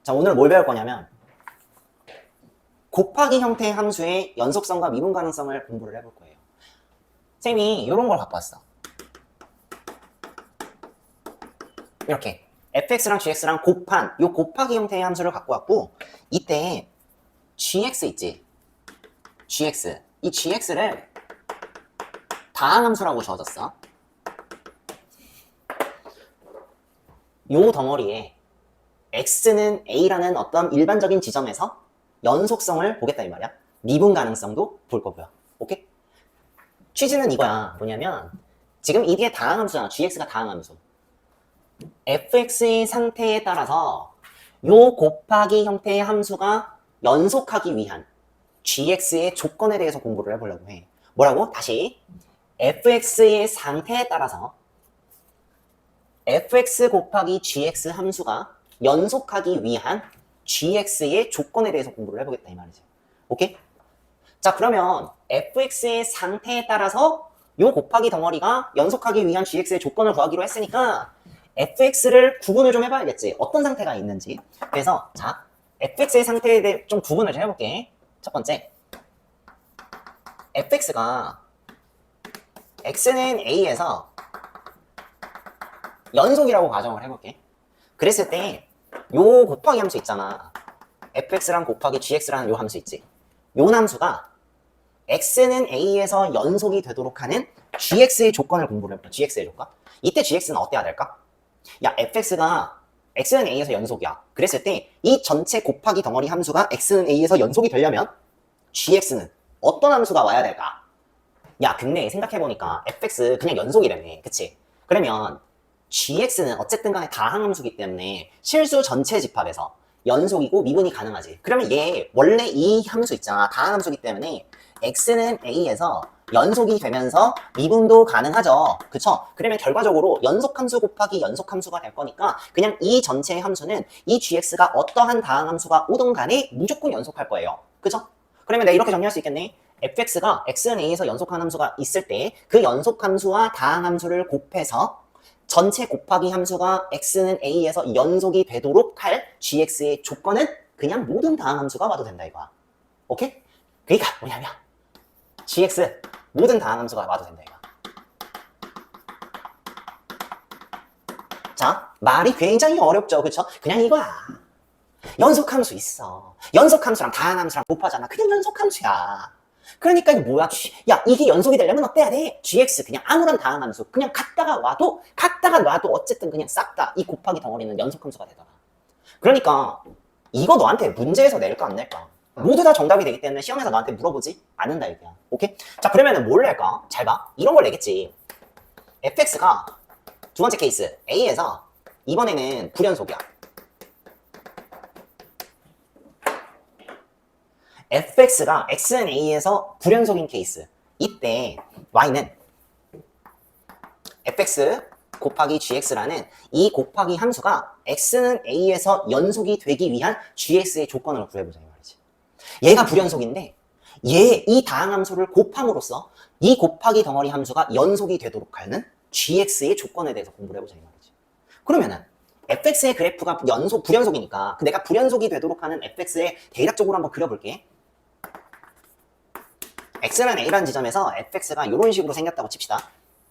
자, 오늘 뭘 배울 거냐면 곱하기 형태의 함수의 연속성과 미분 가능성을 공부를 해볼 거예요. 쌤이 이런 걸 갖고 왔어. 이렇게 fx랑 gx랑 곱한 요 곱하기 형태의 함수를 갖고 왔고, 이때 gx 있지? gx. 이 gx를 다항함수라고 주어졌어. 요 덩어리에 x는 a라는 어떤 일반적인 지점에서 연속성을 보겠다 이 말이야. 미분 가능성도 볼 거고요. 오케이? 취지는 이거야. 뭐냐면 지금 이게 다항함수잖아. gx가 다항함수. fx의 상태에 따라서 요 곱하기 형태의 함수가 연속하기 위한 gx의 조건에 대해서 공부를 해보려고 해. 뭐라고? 다시. fx의 상태에 따라서 fx 곱하기 gx 함수가 연속하기 위한 gx의 조건에 대해서 공부를 해보겠다 이 말이지. 오케이? 자, 그러면 fx의 상태에 따라서 요 곱하기 덩어리가 연속하기 위한 gx의 조건을 구하기로 했으니까 fx를 구분을 좀 해봐야겠지. 어떤 상태가 있는지. 그래서 자, fx의 상태에 대해 좀 구분을 좀 해볼게. 첫 번째, fx가 x는 a에서 연속이라고 가정을 해볼게. 그랬을 때 요 곱하기 함수 있잖아. fx랑 곱하기 gx라는 요 함수 있지. 요 함수가 x는 a에서 연속이 되도록 하는 gx의 조건을 공부를 해볼게. gx의 조건. 이때 gx는 어때야 될까? 야, fx가 x는 a에서 연속이야. 그랬을 때 이 전체 곱하기 덩어리 함수가 x는 a에서 연속이 되려면 gx는 어떤 함수가 와야 될까? 야, 근데 생각해보니까 fx 그냥 연속이라며. 그치? 그러면 gx는 어쨌든 간에 다항함수기 때문에 실수 전체 집합에서 연속이고 미분이 가능하지. 그러면 얘 원래 이 함수 있잖아. 다항함수기 때문에 x는 a에서 연속이 되면서 미분도 가능하죠. 그쵸? 그러면 결과적으로 연속함수 곱하기 연속함수가 될 거니까 그냥 이 전체의 함수는 이 gx가 어떠한 다항함수가 오든 간에 무조건 연속할 거예요. 그쵸? 그러면 내가 이렇게 정리할 수 있겠네. fx가 x는 a에서 연속한 함수가 있을 때 그 연속함수와 다항함수를 곱해서 전체 곱하기 함수가 x는 a에서 연속이 되도록 할 gx의 조건은 그냥 모든 다항함수가 와도 된다 이거야. 오케이? 그러니까 뭐냐면 gx 모든 다항함수가 와도 된다 이거야. 자, 말이 굉장히 어렵죠. 그쵸? 그냥 이거야. 연속함수 있어. 연속함수랑 다항함수랑 곱하잖아. 그냥 연속함수야. 그러니까 이게 뭐야? 야, 이게 연속이 되려면 어때야 돼? gx 그냥 아무런 다항함수 그냥 갖다가 놔도 어쨌든 그냥 싹 다 이 곱하기 덩어리는 연속함수가 되더라. 그러니까 이거 너한테 문제에서 낼까 안 낼까? 모두 다 정답이 되기 때문에 시험에서 너한테 물어보지 않는다 이거야. 오케이? 자, 그러면은 뭘 낼까? 잘 봐. 이런 걸 내겠지. fx가 두 번째 케이스 a에서 이번에는 불연속이야. fx가 x는 a에서 불연속인 케이스. 이때 y는 fx 곱하기 gx라는 이 곱하기 함수가 x는 a에서 연속이 되기 위한 gx의 조건을 구해보자 이 말이지. 얘가 불연속인데 이 다항함수를 곱함으로써 이 곱하기 덩어리 함수가 연속이 되도록 하는 gx의 조건에 대해서 공부를 해보자 이 말이지. 그러면은 fx의 그래프가 불연속이니까 내가 불연속이 되도록 하는 fx의 대략적으로 한번 그려볼게. x는 a라는 지점에서 fx가 이런 식으로 생겼다고 칩시다.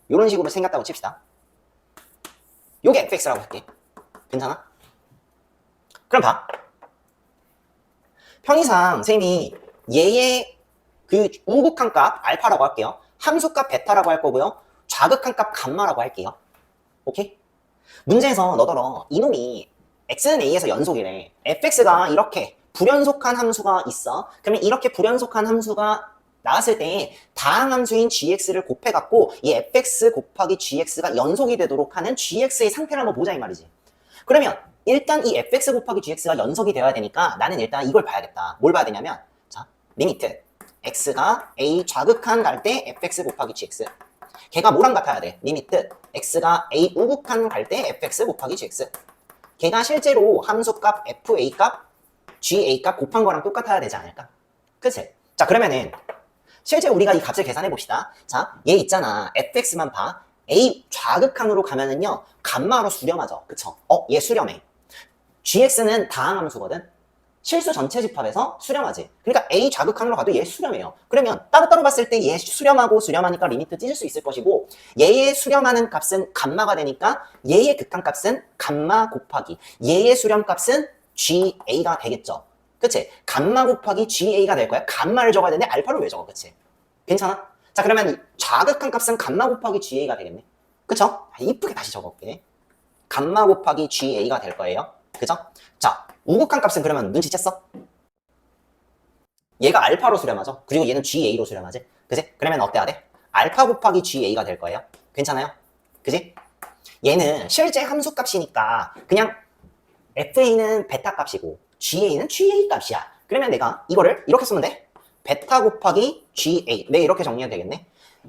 이런 식으로 생겼다고 칩시다. 요게 fx라고 할게. 괜찮아? 그럼 봐. 편의상 선생님이 얘의 그 우극한 값 알파라고 할게요. 함수값 베타라고 할 거고요. 좌극한 값 감마라고 할게요. 오케이? 문제에서 너더러 이놈이 x는 a에서 연속이래. fx가 이렇게 불연속한 함수가 있어. 그러면 이렇게 불연속한 함수가 나왔을 때 다항함수인 gx를 곱해갖고 이 fx 곱하기 gx가 연속이 되도록 하는 gx의 상태를 한번 보자 이 말이지. 그러면 일단 이 fx 곱하기 gx가 연속이 되어야 되니까 나는 일단 이걸 봐야겠다. 뭘 봐야 되냐면 자, 리미트 x가 a 좌극한 갈 때 fx 곱하기 gx. 걔가 뭐랑 같아야 돼? 리미트 x가 a 우극한 갈 때 fx 곱하기 gx. 걔가 실제로 함수값 fa 값 ga 값 곱한 거랑 똑같아야 되지 않을까? 그치? 자, 그러면은 실제 우리가 이 값을 계산해 봅시다. 자, 얘 있잖아. fx만 봐. a 좌극항으로 가면은요 감마로 수렴하죠. 그쵸? 얘 수렴해. gx는 다항함수거든. 실수 전체 집합에서 수렴하지. 그러니까 A 자극항으로 가도 얘 수렴해요. 그러면 따로따로 봤을 때 얘 수렴하고 수렴하니까 리미트 찢을 수 있을 것이고, 얘의 수렴하는 값은 감마가 되니까 얘의 극한값은 감마 곱하기 얘의 수렴값은 GA가 되겠죠. 그치? 감마 곱하기 GA가 될 거야. 감마를 적어야 되는데 알파를 왜 적어? 그치? 괜찮아? 자, 그러면 자극한 값은 감마 곱하기 GA가 되겠네. 그쵸? 이쁘게 다시 적어볼게. 감마 곱하기 GA가 될 거예요. 그죠? 자, 우극한 값은 그러면 눈치챘어? 얘가 알파로 수렴하죠? 그리고 얘는 GA로 수렴하지? 그지? 그러면 어때야 돼? 알파 곱하기 GA가 될 거예요. 괜찮아요? 그지? 얘는 실제 함수 값이니까 그냥 FA는 베타 값이고 GA는 GA 값이야. 그러면 내가 이거를 이렇게 쓰면 돼. 베타 곱하기 GA. 네, 이렇게 정리해도 되겠네.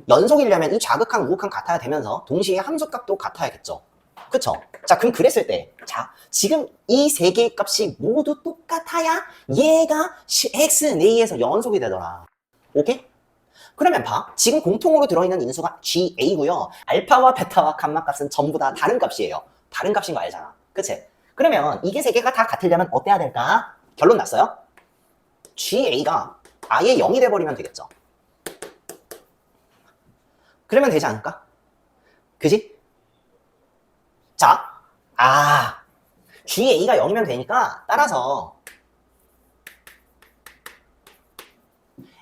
연속이려면 이 자극항, 우극항 같아야 되면서 동시에 함수 값도 같아야겠죠. 그쵸? 자, 그럼 그랬을 때, 자, 지금 이 세 개의 값이 모두 똑같아야 얘가 x는 a에서 연속이 되더라. 오케이? 그러면 봐. 지금 공통으로 들어있는 인수가 GA고요. 알파와 베타와 감마 값은 전부 다 다른 값이에요. 다른 값인 거 알잖아. 그치? 그러면 이게 세 개가 다 같으려면 어때야 될까? 결론 났어요? GA가 아예 0이 돼버리면 되겠죠. 그러면 되지 않을까? 그지? 자, GA가 0이면 되니까 따라서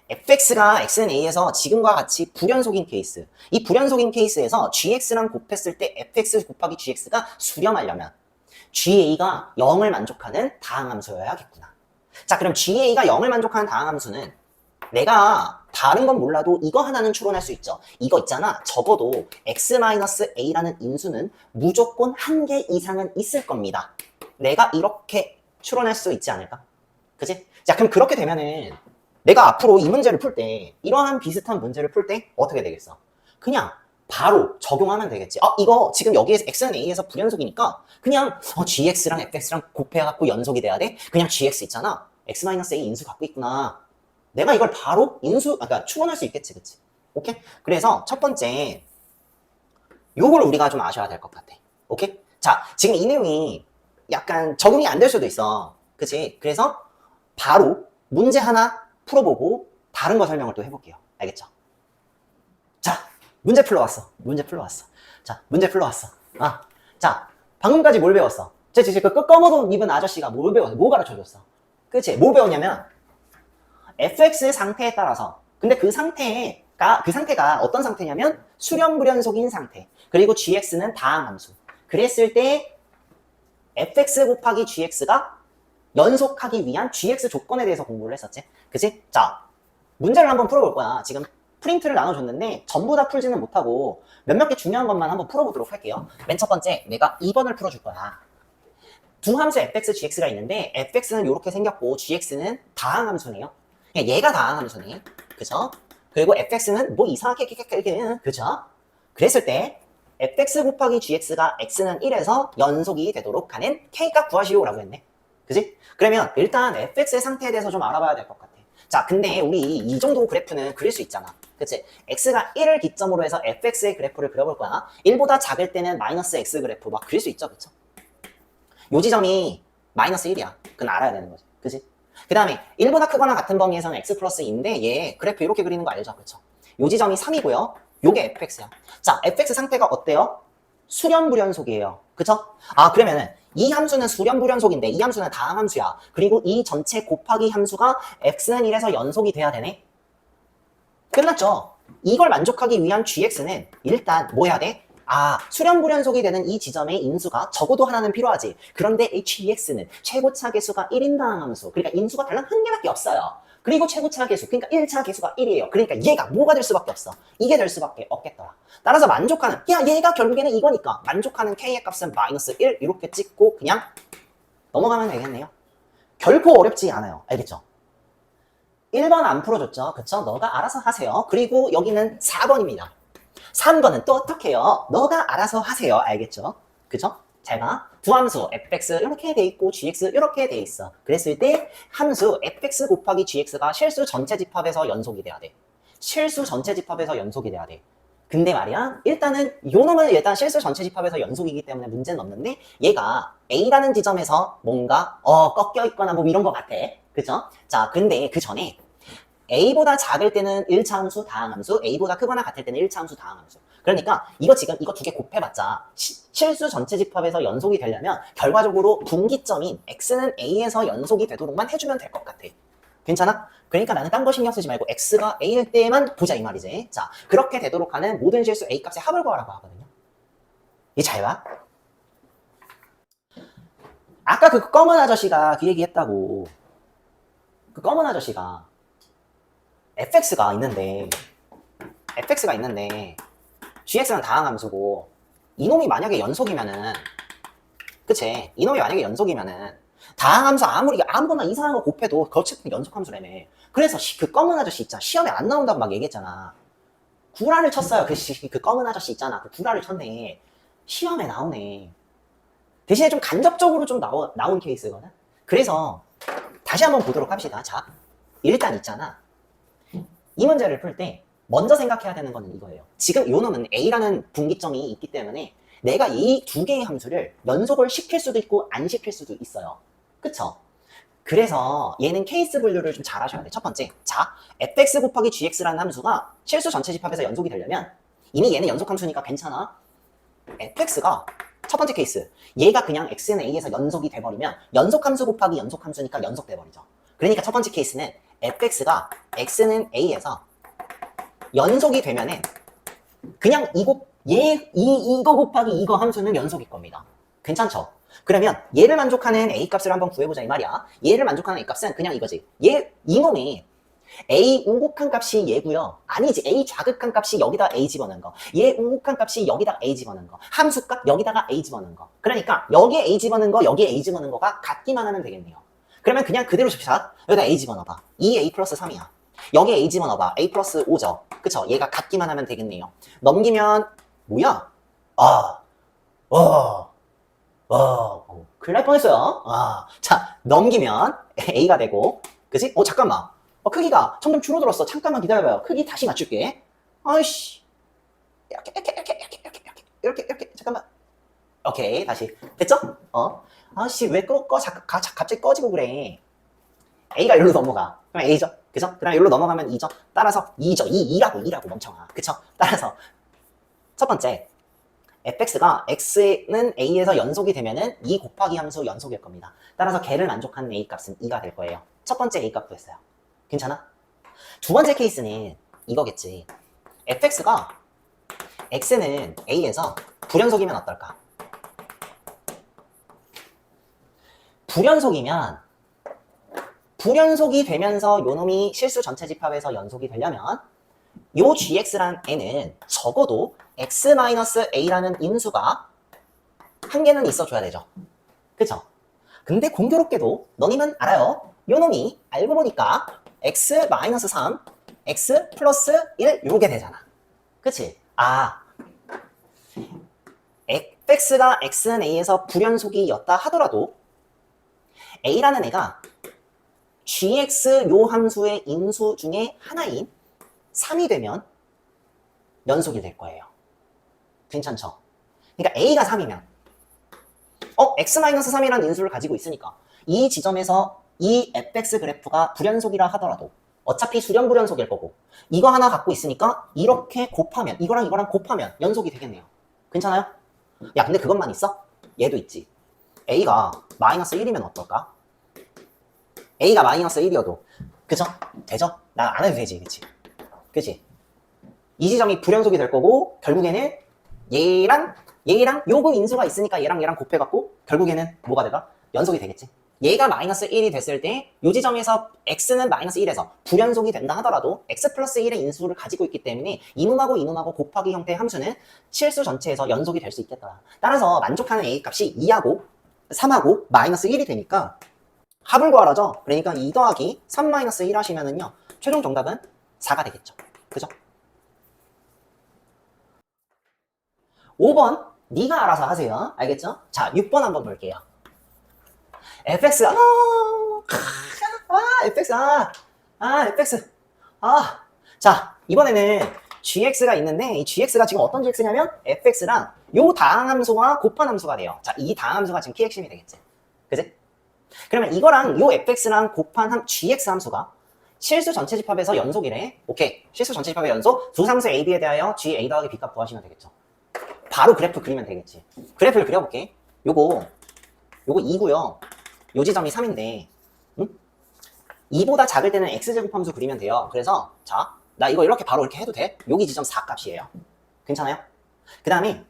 fx가 x는 a에서 지금과 같이 불연속인 케이스, 이 불연속인 케이스에서 gx랑 곱했을 때 fx 곱하기 gx가 수렴하려면 GA가 0을 만족하는 다항함수여야겠구나. 자, 그럼 GA가 0을 만족하는 다항함수는 내가 다른 건 몰라도 이거 하나는 추론할 수 있죠. 이거 있잖아. 적어도 x-a라는 인수는 무조건 한 개 이상은 있을 겁니다. 내가 이렇게 추론할 수 있지 않을까? 그치? 자, 그럼 그렇게 되면은 내가 앞으로 이 문제를 풀 때, 이러한 비슷한 문제를 풀 때 어떻게 되겠어? 그냥 바로 적용하면 되겠지. 이거 지금 여기에서 x는 a에서 불연속이니까 그냥 gx랑 fx랑 곱해갖고 연속이 돼야 돼? 그냥 gx 있잖아. x-a 인수 갖고 있구나. 내가 이걸 바로 그러니까 추론할 수 있겠지, 그치? 오케이? 그래서 첫 번째, 요걸 우리가 좀 아셔야 될 것 같아. 오케이? 자, 지금 이 내용이 약간 적응이 안 될 수도 있어. 그치? 그래서 바로 문제 하나 풀어보고 다른 거 설명을 또 해볼게요. 알겠죠? 자, 문제 풀러왔어. 자, 문제 풀러왔어. 자, 방금까지 뭘 배웠어? 그 검은 옷 입은 아저씨가 뭘 배웠어? 뭐 가르쳐줬어? 그치? 뭐 배웠냐면, fx의 상태에 따라서, 근데 그 상태가 어떤 상태냐면 수렴불연속인 상태, 그리고 gx는 다항함수. 그랬을 때 fx 곱하기 gx가 연속하기 위한 gx 조건에 대해서 공부를 했었지. 그치? 자, 문제를 한번 풀어볼 거야. 지금 프린트를 나눠줬는데 전부 다 풀지는 못하고 몇몇 개 중요한 것만 한번 풀어보도록 할게요. 맨 첫 번째, 내가 2번을 풀어줄 거야. 두 함수 fx, gx가 있는데 fx는 이렇게 생겼고 gx는 다항함수네요. 얘가 다항함수네. 그죠? 그리고 fx는 뭐 이상하게 그죠? 그랬을 때 fx 곱하기 gx가 x는 1에서 연속이 되도록 하는 k값 구하시오라고 했네. 그지? 그러면 일단 fx의 상태에 대해서 좀 알아봐야 될 것 같아. 자, 근데 우리 이 정도 그래프는 그릴 수 있잖아. 그치? x가 1을 기점으로 해서 fx의 그래프를 그려볼 거야. 1보다 작을 때는 마이너스 x 그래프 막 그릴 수 있죠. 그쵸? 요 지점이 마이너스 1이야. 그건 알아야 되는 거지. 그치? 그 다음에 1보다 크거나 같은 범위에서는 x 플러스 2인데 얘 그래프 이렇게 그리는 거 알죠? 그쵸? 요 지점이 3이고요. 요게 fx야. 자, fx 상태가 어때요? 수렴불연속이에요. 그쵸? 그러면은 이 함수는 수렴불연속인데 이 함수는 다항함수야. 그리고 이 전체 곱하기 함수가 x는 1에서 연속이 돼야 되네? 끝났죠? 이걸 만족하기 위한 gx는 일단 뭐 해야 돼? 수렴불연속이 되는 이 지점의 인수가 적어도 하나는 필요하지. 그런데 gx는 최고차 계수가 1인 다항함수. 그러니까 인수가 단락 한 개밖에 없어요. 그리고 최고차 계수, 그러니까 1차 계수가 1이에요. 그러니까 얘가 뭐가 될 수밖에 없어? 이게 될 수밖에 없겠더라. 따라서 만족하는, 얘가 결국에는 이거니까 만족하는 k의 값은 마이너스 1 이렇게 찍고 그냥 넘어가면 되겠네요. 결코 어렵지 않아요. 알겠죠? 1번 안 풀어줬죠? 그쵸? 너가 알아서 하세요. 그리고 여기는 4번입니다. 3번은 또 어떻게 해요? 너가 알아서 하세요. 알겠죠? 그죠? 잘 봐. 두 함수 fx 이렇게 돼 있고 gx 이렇게 돼 있어. 그랬을 때 함수 fx 곱하기 gx가 실수 전체 집합에서 연속이 돼야 돼. 실수 전체 집합에서 연속이 돼야 돼. 근데 말이야, 일단은 요 놈은 일단 실수 전체 집합에서 연속이기 때문에 문제는 없는데 얘가 A라는 지점에서 뭔가 꺾여 있거나 뭐 이런 거 같아. 그죠? 자, 근데 그 전에 A보다 작을 때는 1차 함수 다항함수, A보다 크거나 같을 때는 1차 함수 다항함수. 그러니까 이거 지금 이거 두 개 곱해봤자 실수 전체 집합에서 연속이 되려면 결과적으로 분기점인 X는 A에서 연속이 되도록만 해주면 될 것 같아. 괜찮아? 그러니까 나는 딴 거 신경 쓰지 말고 X가 A일 때만 보자 이 말이지. 자, 그렇게 되도록 하는 모든 실수 A 값의 합을 구하라고 하거든요. 이 잘 봐. 아까 그 검은 아저씨가 그 얘기 했다고. 그 검은 아저씨가 fx가 있는데 gx는 다항함수고 이놈이 만약에 연속이면은 그치? 이놈이 만약에 연속이면은 다항함수 아무리 아무거나 이상한 거 곱해도 어쨌든 연속함수라며. 그래서 그 검은 아저씨 있잖아. 시험에 안 나온다고 막 얘기했잖아. 구라를 쳤어요. 그 검은 아저씨 있잖아. 그 구라를 쳤네. 시험에 나오네. 대신에 좀 간접적으로 좀 나온 케이스거든. 그래서 다시 한번 보도록 합시다. 자, 일단 있잖아. 이 문제를 풀 때 먼저 생각해야 되는 거는 이거예요. 지금 요 놈은 A라는 분기점이 있기 때문에 내가 이 두 개의 함수를 연속을 시킬 수도 있고 안 시킬 수도 있어요. 그쵸? 그래서 얘는 케이스 분류를 좀 잘 하셔야 돼. 첫 번째, 자, fx 곱하기 gx라는 함수가 실수 전체 집합에서 연속이 되려면 이미 얘는 연속함수니까 괜찮아. fx가 첫 번째 케이스, 얘가 그냥 x는 a에서 연속이 돼버리면 연속함수 곱하기 연속함수니까 연속돼버리죠. 그러니까 첫 번째 케이스는 fx가 x는 a에서 연속이 되면은 그냥 이거 곱하기 이거 함수는 연속일 겁니다. 괜찮죠? 그러면 얘를 만족하는 a 값을 한번 구해보자 이 말이야. 얘를 만족하는 a 값은 그냥 이거지. 이놈이 a 우곡한 값이 얘고요. 아니지, a 자극한 값이 여기다 a 집어넣은 거. 얘 우곡한 값이 여기다 a 집어넣은 거. 함수값 여기다가 a 집어넣은 거. 그러니까 여기에 a 집어넣은 거, 여기에 a 집어넣은 거가 같기만 하면 되겠네요. 그러면 그냥 그대로 줍시다. 여기다 a 집어넣어봐. 2a 플러스 3이야. 여기에 a 집어넣어봐. a 플러스 5죠. 그쵸? 얘가 같기만 하면 되겠네요. 넘기면 뭐야? 큰일 날 뻔했어요. 자, 넘기면 a가 되고, 그치? 잠깐만. 크기가 점점 줄어들었어. 잠깐만 기다려봐요. 크기 다시 맞출게. 아이씨. 이렇게. 잠깐만. 오케이, 다시. 됐죠? 아씨, 왜 갑자기 꺼지고 그래. A가 여기로 넘어가. 그럼 A죠. 그죠? 그 다음에 여기로 넘어가면 2죠. 따라서 2죠. 2라고 멍청아. 그쵸? 따라서 첫 번째, fx가 x는 a에서 연속이 되면은 2 곱하기 함수 연속일 겁니다. 따라서 걔를 만족하는 a 값은 2가 될 거예요. 첫 번째 a 값 구했어요. 괜찮아? 두 번째 케이스는 이거겠지. fx가 x는 a에서 불연속이면 어떨까? 불연속이 되면서 요놈이 실수 전체 집합에서 연속이 되려면 요 gx란 애는 적어도 x-a라는 인수가 한 개는 있어줘야 되죠. 그쵸? 근데 공교롭게도 너님은 알아요. 요놈이 알고 보니까 x-3, x 플러스 1 요게 되잖아. 그치? fx가 x는 a에서 불연속이었다 하더라도 a라는 애가 gx 요 함수의 인수 중에 하나인 3이 되면 연속이 될 거예요. 괜찮죠? 그러니까 a가 3이면 x-3이라는 인수를 가지고 있으니까 이 지점에서 이 fx 그래프가 불연속이라 하더라도 어차피 수렴 불연속일 거고 이거 하나 갖고 있으니까 이렇게 곱하면 이거랑 곱하면 연속이 되겠네요. 괜찮아요? 야, 근데 그것만 있어? 얘도 있지. a가 마이너스 1이면 어떨까? a가 마이너스 1이어도 그죠? 되죠? 나 안 해도 되지. 그치? 이 지점이 불연속이 될 거고 결국에는 얘랑 요거 인수가 있으니까 얘랑 곱해갖고 결국에는 뭐가 될까? 연속이 되겠지. 얘가 마이너스 1이 됐을 때 이 지점에서 x는 마이너스 1에서 불연속이 된다 하더라도 x 플러스 1의 인수를 가지고 있기 때문에 이놈하고 곱하기 형태의 함수는 실수 전체에서 연속이 될 수 있겠다. 따라서 만족하는 a 값이 2하고 3하고 마이너스 1이 되니까 합을 구하라죠. 그러니까 2 더하기 3 마이너스 1 하시면은요 최종 정답은 4가 되겠죠. 그죠? 5번 네가 알아서 하세요. 알겠죠? 자, 6번 한번 볼게요. fx fx fx 자, 이번에는 gx가 있는데 이 gx가 지금 어떤 gx냐면 fx랑 요 다항함수와 곱한 함수가 돼요. 자, 이 다항함수가 지금 키 핵심이 되겠지. 그지? 그러면 이거랑 요 fx랑 곱한 gx 함수가 실수 전체 집합에서 연속이래. 오케이. 실수 전체 집합의 연속 두 상수 a, b에 대하여 g, a 더하기 b 값 구하시면 되겠죠. 바로 그래프 그리면 되겠지. 그래프를 그려볼게. 요거 2고요. 요 지점이 3인데 2보다 작을 때는 x제곱 함수 그리면 돼요. 그래서 자, 나 이거 이렇게 바로 이렇게 해도 돼? 여기 지점 4 값이에요. 괜찮아요? 그 다음에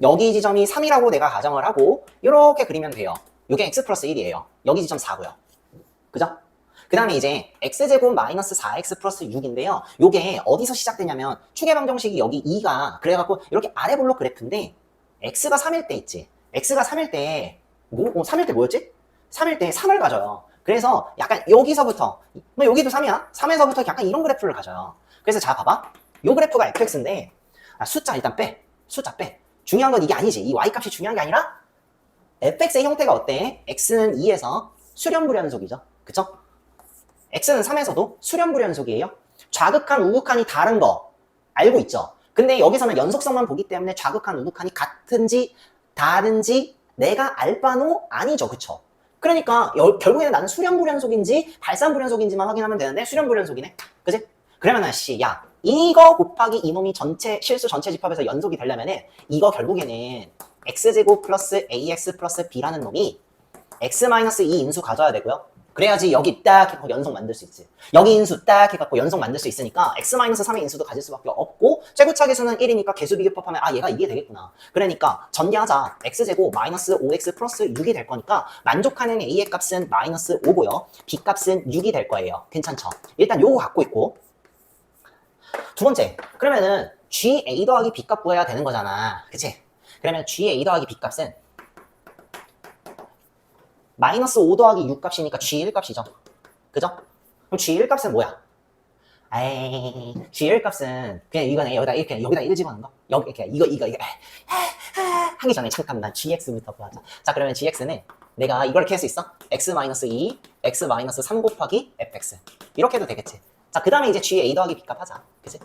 여기 지점이 3이라고 내가 가정을 하고 이렇게 그리면 돼요. 이게 x 플러스 1이에요. 여기 지점 4고요. 그죠? 그 다음에 이제 x제곱 마이너스 4x 플러스 6인데요. 요게 어디서 시작되냐면 축의 방정식이 여기 2가 그래갖고 이렇게 아래 블록 그래프인데 x가 3일 때 있지. x가 3일 때 3일 때 뭐였지? 3일 때 3을 가져요. 그래서 약간 여기서부터 뭐 여기도 3이야. 3에서부터 약간 이런 그래프를 가져요. 그래서 자 봐봐. 요 그래프가 fx인데 숫자 일단 빼. 숫자 빼. 중요한 건 이게 아니지. 이 y값이 중요한 게 아니라 fx의 형태가 어때? x는 2에서 수렴불연속이죠. 그쵸? x는 3에서도 수렴불연속이에요. 좌극한 우극한이 다른 거 알고 있죠? 근데 여기서는 연속성만 보기 때문에 좌극한 우극한이 같은지 다른지 내가 알 바노 아니죠. 그쵸? 그러니까 결국에는 나는 수렴불연속인지 발산불연속인지만 확인하면 되는데 수렴불연속이네. 그치? 그러면은 야 이거 곱하기 이놈이 실수 전체 집합에서 연속이 되려면은 이거 결국에는 x제곱 플러스 ax 플러스 b라는 놈이 x-2 인수 가져야 되고요. 그래야지 여기 딱 해갖고 연속 만들 수 있지. 여기 인수 딱 해갖고 연속 만들 수 있으니까 x-3의 인수도 가질 수밖에 없고 최고차 계수는 1이니까 계수 비교법하면 얘가 이게 되겠구나. 그러니까 전개하자. x제곱 마이너스 5x 플러스 6이 될 거니까 만족하는 a의 값은 마이너스 5고요. b 값은 6이 될 거예요. 괜찮죠? 일단 요거 갖고 있고 두 번째, 그러면은 GA 더하기 B 값 구해야 되는 거잖아. 그치? 그러면 GA 더하기 B 값은 마이너스 5 더하기 6 값이니까 G1 값이죠. 그죠? 그럼 G1 값은 뭐야? G1 값은 그냥 이거네. 여기다 1 집어넣는 거. 여기 이렇게 이거 하기 전에 잠깐만 GX부터 구하자. 자, 그러면 GX는 내가 이걸 이렇게 할 수 있어? X-2, X-3 곱하기 FX. 이렇게 해도 되겠지. 자, 그 다음에 이제 GA 더하기 B 값 하자. 그치?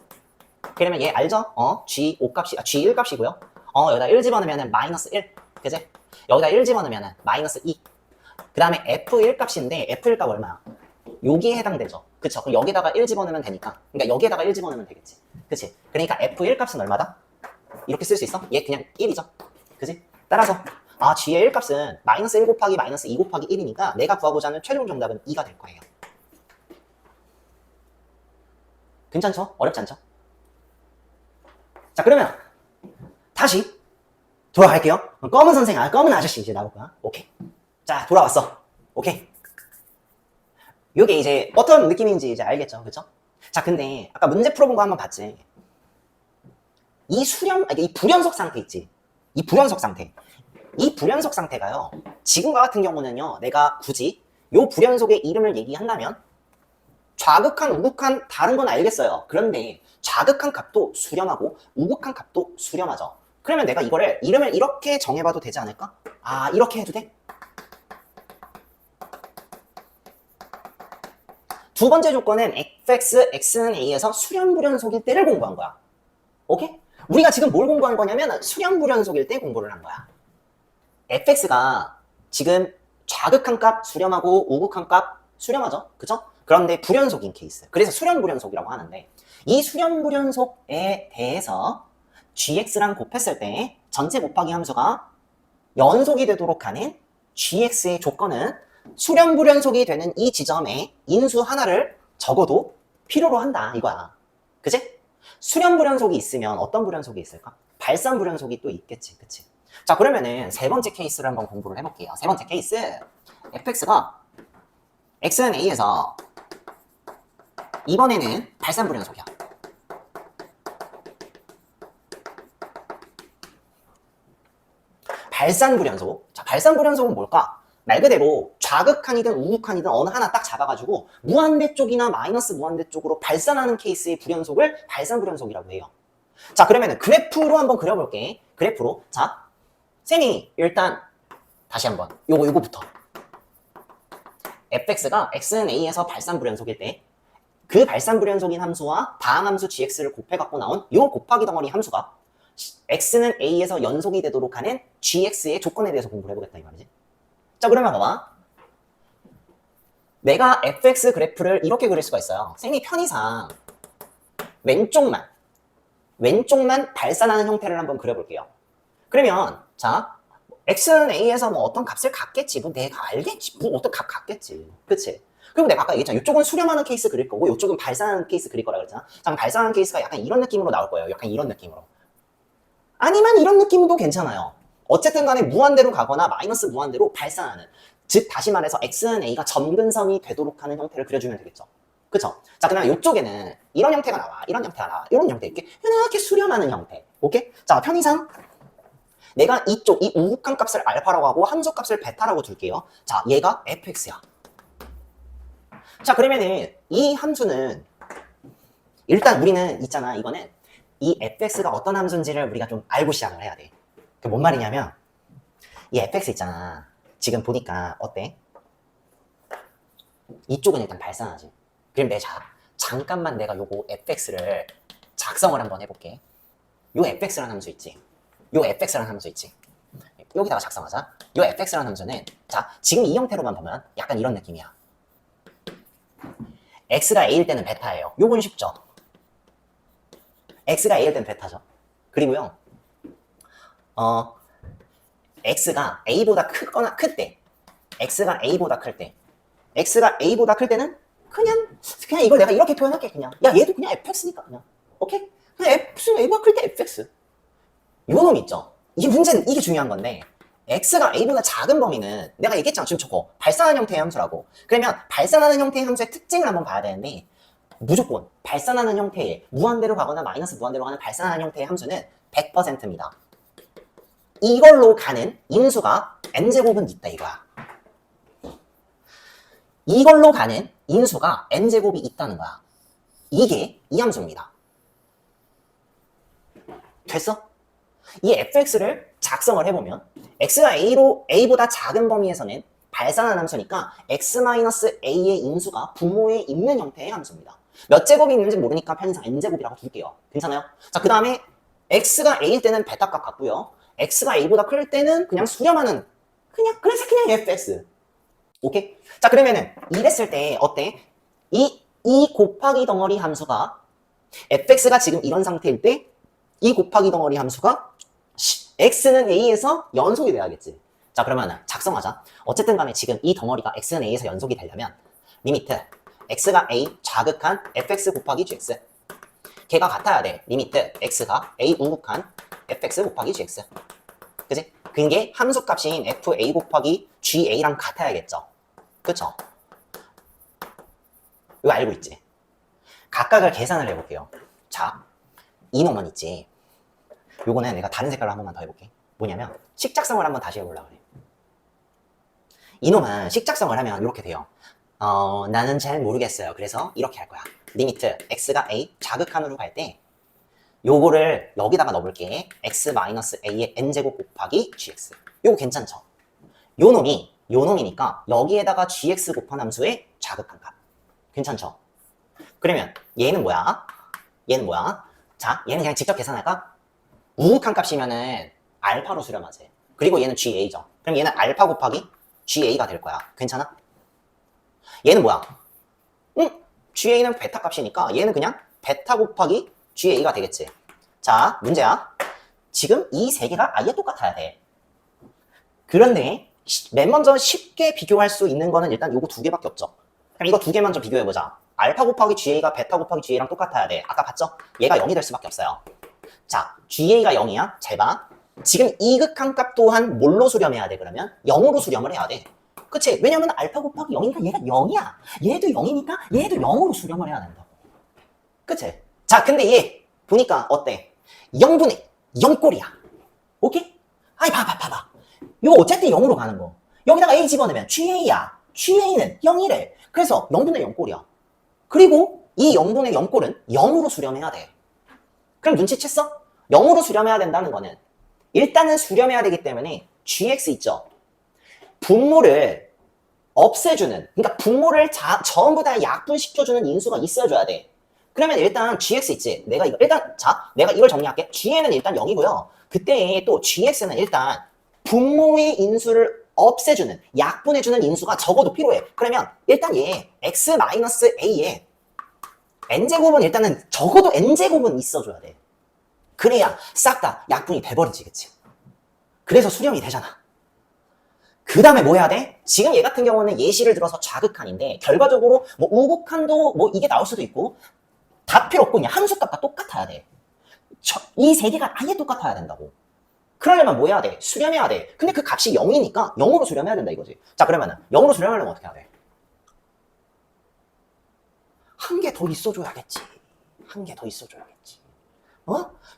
그러면 얘 알죠? G5 값이, G1 값이고요. 여기다 1 집어넣으면 마이너스 1. 그치? 여기다 1 집어넣으면 마이너스 2. 그 다음에 F1 값인데, F1 값 얼마야? 여기에 해당되죠. 그쵸? 그럼 여기다가 1 집어넣으면 되니까. 그러니까 여기에다가 1 집어넣으면 되겠지. 그치? 그러니까 F1 값은 얼마다? 이렇게 쓸 수 있어? 얘 그냥 1이죠. 그치? 따라서, G의 1 값은 마이너스 1 곱하기 마이너스 2 곱하기 1이니까 내가 구하고자 하는 최종 정답은 2가 될 거예요. 괜찮죠? 어렵지 않죠? 자, 그러면 다시 돌아갈게요. 검은 선생, 검은 아저씨 이제 나올 거야. 오케이. 자, 돌아왔어. 오케이. 요게 이제 어떤 느낌인지 이제 알겠죠? 그쵸? 자, 근데 아까 문제 풀어본 거 한번 봤지? 이 불연속 상태 있지? 이 불연속 상태. 이 불연속 상태가요. 지금과 같은 경우는요. 내가 굳이 요 불연속의 이름을 얘기한다면 좌극한, 우극한 다른 건 알겠어요. 그런데 좌극한 값도 수렴하고 우극한 값도 수렴하죠. 그러면 내가 이름을 이렇게 정해봐도 되지 않을까? 이렇게 해도 돼? 두 번째 조건은 fx, x는 a에서 수렴불연속일 때를 공부한 거야. 오케이? 우리가 지금 뭘 공부한 거냐면 수렴불연속일 때 공부를 한 거야. fx가 지금 좌극한 값 수렴하고 우극한 값 수렴하죠. 그쵸? 그런데 불연속인 케이스. 그래서 수렴불연속이라고 하는데 이 수렴불연속에 대해서 gx랑 곱했을 때 전체 곱하기 함수가 연속이 되도록 하는 gx의 조건은 수렴불연속이 되는 이 지점에 인수 하나를 적어도 필요로 한다 이거야. 그치? 수렴불연속이 있으면 어떤 불연속이 있을까? 발산불연속이 또 있겠지. 그치? 자, 그러면은 세 번째 케이스를 한번 공부를 해볼게요. 세 번째 케이스 fx가 x는 a에서 이번에는 발산불연속이야. 발산불연속. 자, 발산불연속은 뭘까? 말 그대로 좌극한이든 우극한이든 어느 하나 딱 잡아가지고 무한대 쪽이나 마이너스 무한대 쪽으로 발산하는 케이스의 불연속을 발산불연속이라고 해요. 자, 그러면은 그래프로 한번 그려볼게. 그래프로. 자, 쌤이 일단 다시 한번 요거부터 fx가 x는 a에서 발산불연속일 때 그 발산불연속인 함수와 다항함수 gx를 곱해갖고 나온 요 곱하기 덩어리 함수가 x는 a에서 연속이 되도록 하는 gx의 조건에 대해서 공부를 해보겠다 이 말이지. 자, 그러면 봐봐. 내가 fx 그래프를 이렇게 그릴 수가 있어요. 쌤이 편의상 왼쪽만 발산하는 형태를 한번 그려볼게요. 그러면 자, x는 a에서 뭐 어떤 값을 갖겠지. 뭐 내가 알겠지. 뭐 어떤 값 갖겠지. 그치? 그리고 내가 아까 얘기했잖아. 이쪽은 수렴하는 케이스 그릴 거고 이쪽은 발산하는 케이스 그릴 거라 그랬잖아. 자, 그럼 발산하는 케이스가 약간 이런 느낌으로 나올 거예요. 약간 이런 느낌으로. 아니면 이런 느낌도 괜찮아요. 어쨌든 간에 무한대로 가거나 마이너스 무한대로 발산하는. 즉 다시 말해서 x는 a가 점근선이 되도록 하는 형태를 그려주면 되겠죠. 그쵸? 자, 그러면 이쪽에는 이런 형태가 나와. 이런 형태가 나와. 이런 형태. 이렇게 수렴하는 형태. 오케이? 자, 편의상 내가 이쪽, 이 우극한 값을 알파라고 하고 함수 값을 베타라고 둘게요. 자, 얘가 fx야. 자, 그러면은 이 함수는 일단 우리는 있잖아. 이거는 이 fx가 어떤 함수인지를 우리가 좀 알고 시작을 해야 돼. 그 뭔 말이냐면 이 fx 있잖아. 지금 보니까 어때? 이쪽은 일단 발산하지. 그럼 잠깐만 내가 요거 fx를 작성을 한번 해볼게. 요 fx라는 함수 있지. 요 fx라는 함수 있지. 여기다가 작성하자. 요 fx라는 함수는 자, 지금 이 형태로만 보면 약간 이런 느낌이야. x가 a일 때는 베타예요. 요건 쉽죠. x가 a일 때는 베타죠. 그리고요. x가 a보다 크거나 클 때, x가 a보다 클 때는 그냥 이걸 내가 이렇게 표현할게. 그냥 야, 얘도 그냥 fx니까 그냥 오케이? 그냥 a보다 클 때 fx. 요 놈 있죠. 이 문제는 이게 중요한 건데 x가 a보다 작은 범위는 내가 얘기했잖아. 지금 저거 발산하는 형태의 함수라고. 그러면 발산하는 형태의 함수의 특징을 한번 봐야 되는데 무조건 발산하는 형태의 무한대로 가거나 마이너스 무한대로 가는 발산하는 형태의 함수는 100%입니다. 이걸로 가는 인수가 n제곱은 있다 이거야. 이걸로 가는 인수가 n제곱이 있다는 거야. 이게 이 함수입니다. 됐어? 이 fx를 작성을 해보면 x가 a보다 작은 범위에서는 발산하는 함수니까 x-a의 인수가 분모에 있는 형태의 함수입니다. 몇 제곱이 있는지 모르니까 편의상 n제곱이라고 둘게요. 괜찮아요? 자, 그 다음에 x가 a일 때는 베타값 같고요. x가 a보다 클 때는 그냥 수렴하는 그래서 그냥 fx. 오케이? 자, 그러면은 이랬을 때 어때? 이 곱하기 덩어리 함수가 fx가 지금 이런 상태일 때 이 곱하기 덩어리 함수가 x는 a에서 연속이 돼야겠지. 자, 그러면 작성하자. 어쨌든 간에 지금 이 덩어리가 x는 a에서 연속이 되려면 리미트 x가 a 자극한 fx 곱하기 gx 걔가 같아야 돼. 리미트 x가 a 우극한 fx 곱하기 gx. 그지? 그게 함수 값인 fa 곱하기 ga랑 같아야겠죠. 그쵸? 이거 알고 있지? 각각을 계산을 해볼게요. 자, 이놈은 있지. 요거는 내가 다른 색깔로 한 번만 더 해볼게. 뭐냐면 식작성을 한번 다시 해보려고 그래. 이놈은 식작성을 하면 이렇게 돼요. 나는 잘 모르겠어요. 그래서 이렇게 할 거야. 리미트 x가 a 자극한으로 갈 때 요거를 여기다가 넣어볼게. x-a의 n제곱 곱하기 gx. 요거 괜찮죠? 요놈이니까 여기에다가 gx 곱한 함수의 자극한 값. 괜찮죠? 그러면 얘는 뭐야? 자, 얘는 그냥 직접 계산할까? 우극한 값이면은 알파로 수렴하지. 그리고 얘는 GA죠. 그럼 얘는 알파 곱하기 GA가 될 거야. 괜찮아? 얘는 뭐야? GA는 베타 값이니까 얘는 그냥 베타 곱하기 GA가 되겠지. 자, 문제야. 지금 이 세 개가 아예 똑같아야 돼. 그런데 맨 먼저 쉽게 비교할 수 있는 거는 일단 요거 두 개밖에 없죠. 그럼 이거 두 개 먼저 비교해보자. 알파 곱하기 GA가 베타 곱하기 GA랑 똑같아야 돼. 아까 봤죠? 얘가 0이 될 수밖에 없어요. 자, GA가 0이야. 잘 봐. 지금 이극한 값 또한 뭘로 수렴해야 돼? 그러면 0으로 수렴을 해야 돼. 그치? 왜냐면 알파 곱하기 0이니까 얘가 0이야. 얘도 0이니까 얘도 0으로 수렴을 해야 된다고. 그치? 자, 근데 얘 보니까 어때? 0분의 0꼴이야. 오케이? 아이, 봐봐. 이거 어쨌든 0으로 가는 거. 여기다가 A 집어넣으면 GA야. GA는 0이래. 그래서 0분의 0꼴이야. 그리고 이 0분의 0꼴은 0으로 수렴해야 돼. 그럼 눈치챘어? 0으로 수렴해야 된다는 거는 일단은 수렴해야 되기 때문에 GX 있죠? 분모를 없애주는, 그러니까 분모를 전부 다 약분시켜주는 인수가 있어줘야 돼. 그러면 일단 gx 있지. 내가 이거 일단 내가 이걸 정리할게. g는 일단 0이고요. 그때 또 gx는 일단 분모의 인수를 없애주는, 약분해주는 인수가 적어도 필요해. 그러면 일단 얘 x-a에 n제곱은 일단은 적어도 n제곱은 있어줘야 돼. 그래야 싹 다 약분이 돼버리지, 그치? 그래서 수렴이 되잖아. 그 다음에 뭐 해야 돼? 지금 얘 같은 경우는 예시를 들어서 좌극한인데 결과적으로 뭐 우극한도 뭐 이게 나올 수도 있고 다 필요 없고 그냥 함수값과 똑같아야 돼. 이 세 개가 아예 똑같아야 된다고. 그러려면 뭐 해야 돼? 수렴해야 돼. 근데 그 값이 0이니까 0으로 수렴해야 된다 이거지. 자, 그러면은 0으로 수렴하려면 어떻게 해야 돼? 한 개 더 있어줘야겠지. 한 개 더 있어줘야겠지.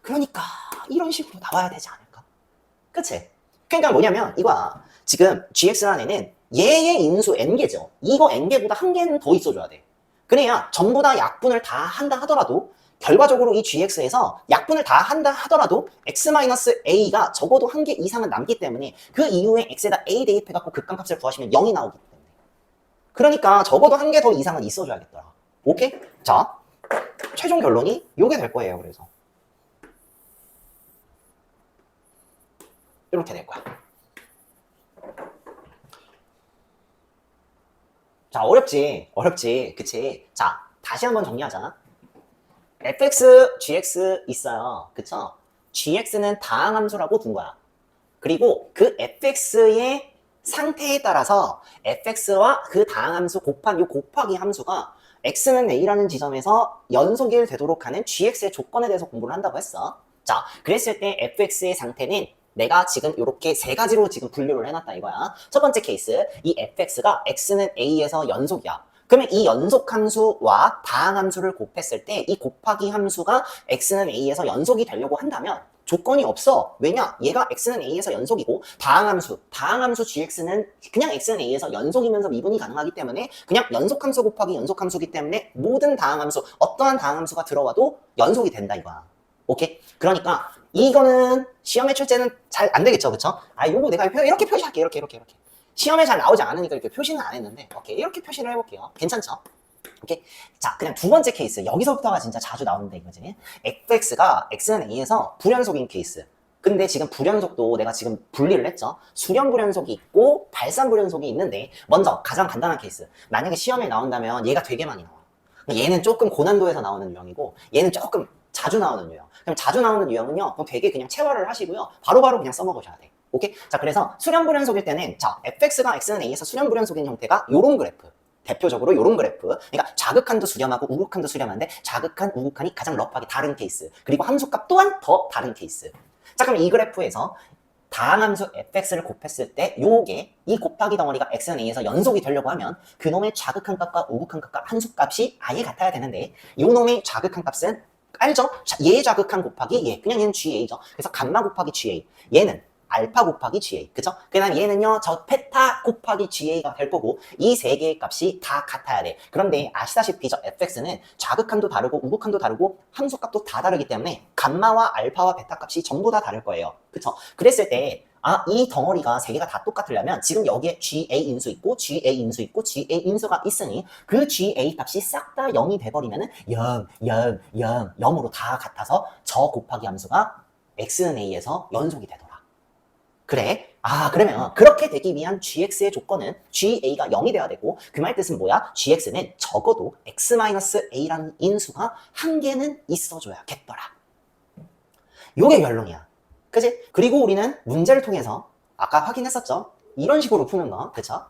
그러니까 이런 식으로 나와야 되지 않을까? 그치? 그러니까 뭐냐면 이거야. 지금 gx라는 애는 얘의 인수 n개죠. 이거 n개보다 한 개는 더 있어줘야 돼. 그래야 전부 다 약분을 다 한다 하더라도 결과적으로 이 gx에서 약분을 다 한다 하더라도 x-a가 적어도 한 개 이상은 남기 때문에 그 이후에 x에다 a 대입해갖고 극한값을 구하시면 0이 나오기 때문에. 그러니까 적어도 한 개 더 이상은 있어줘야겠더라. 오케이? 자, 최종 결론이 요게 될 거예요. 그래서 이렇게 될 거야. 자, 어렵지, 그치? 자, 다시 한번 정리하자. fx, gx 있어요. 그쵸? gx는 다항함수라고 둔 거야. 그리고 그 fx의 상태에 따라서 fx와 그 다항함수 곱하기 함수가 x는 a라는 지점에서 연속일 되도록 하는 gx의 조건에 대해서 공부를 한다고 했어. 자, 그랬을 때 fx의 상태는 내가 지금 이렇게 세 가지로 지금 분류를 해놨다 이거야. 첫 번째 케이스, 이 fx가 x는 a에서 연속이야. 그러면 이 연속 함수와 다항 함수를 곱했을 때 이 곱하기 함수가 x는 a에서 연속이 되려고 한다면 조건이 없어. 왜냐? 얘가 x는 a에서 연속이고 다항 함수 gx는 그냥 x는 a에서 연속이면서 미분이 가능하기 때문에 그냥 연속 함수 곱하기 연속 함수기 때문에 모든 다항 함수, 어떠한 다항 함수가 들어와도 연속이 된다 이거야. 오케이? 그러니까 이거는 시험에 출제는 잘 안 되겠죠, 그쵸? 요거 내가 이렇게 표시할게, 이렇게. 시험에 잘 나오지 않으니까 이렇게 표시는 안 했는데, 오케이, 이렇게 표시를 해볼게요. 괜찮죠? 오케이. 자, 그냥 두 번째 케이스. 여기서부터가 진짜 자주 나오는데 이거지. fx가 x는 a에서 불연속인 케이스. 근데 지금 불연속도 내가 지금 분리를 했죠. 수렴 불연속이 있고 발산 불연속이 있는데 먼저 가장 간단한 케이스. 만약에 시험에 나온다면 얘가 되게 많이 나와. 얘는 조금 고난도에서 나오는 유형이고 얘는 조금 자주 나오는 유형. 그럼 자주 나오는 유형은요, 그럼 되게 그냥 체화를 하시고요. 바로바로 그냥 써먹으셔야 돼. 오케이? 자, 그래서 수렴 불연속일 때는, 자, fx가 x는 a에서 수렴 불연속인 형태가 요런 그래프. 대표적으로 요런 그래프. 그러니까 자극한도 수렴하고 우극한도 수렴한데 자극한, 우극한이 가장 러프하게 다른 케이스. 그리고 함수값 또한 더 다른 케이스. 자, 그럼 이 그래프에서 다항함수 fx를 곱했을 때 요게 이 곱하기 덩어리가 x는 a에서 연속이 되려고 하면 그놈의 자극한 값과 우극한 값과 함수값이 아예 같아야 되는데 요놈의 자극한 값은 알죠? 얘 자극한 곱하기 얘. 그냥 얘는 GA죠. 그래서 감마 곱하기 GA. 얘는 알파 곱하기 GA. 그죠? 그 다음 얘는요, 저 페타 곱하기 GA가 될 거고, 이 세 개의 값이 다 같아야 돼. 그런데 아시다시피 저 fx는 자극한도 다르고, 우극한도 다르고, 함수값도 다 다르기 때문에, 감마와 알파와 베타 값이 전부 다 다를 거예요. 그쵸? 그랬을 때, 이 덩어리가 세 개가 다 똑같으려면 지금 여기에 GA 인수 있고 GA 인수 있고 GA 인수가 있으니 그 GA 값이 싹 다 0이 돼버리면은 0, 0, 0, 0으로 다 같아서 저 곱하기 함수가 X는 A에서 연속이 되더라. 그래? 그러면 그렇게 되기 위한 gx의 조건은 ga가 0이 돼야 되고 그 말 뜻은 뭐야? gx는 적어도 x-a라는 인수가 한 개는 있어줘야겠더라. 요게 결론이야. 그치? 그리고 우리는 문제를 통해서 아까 확인했었죠? 이런 식으로 푸는 거, 그쵸?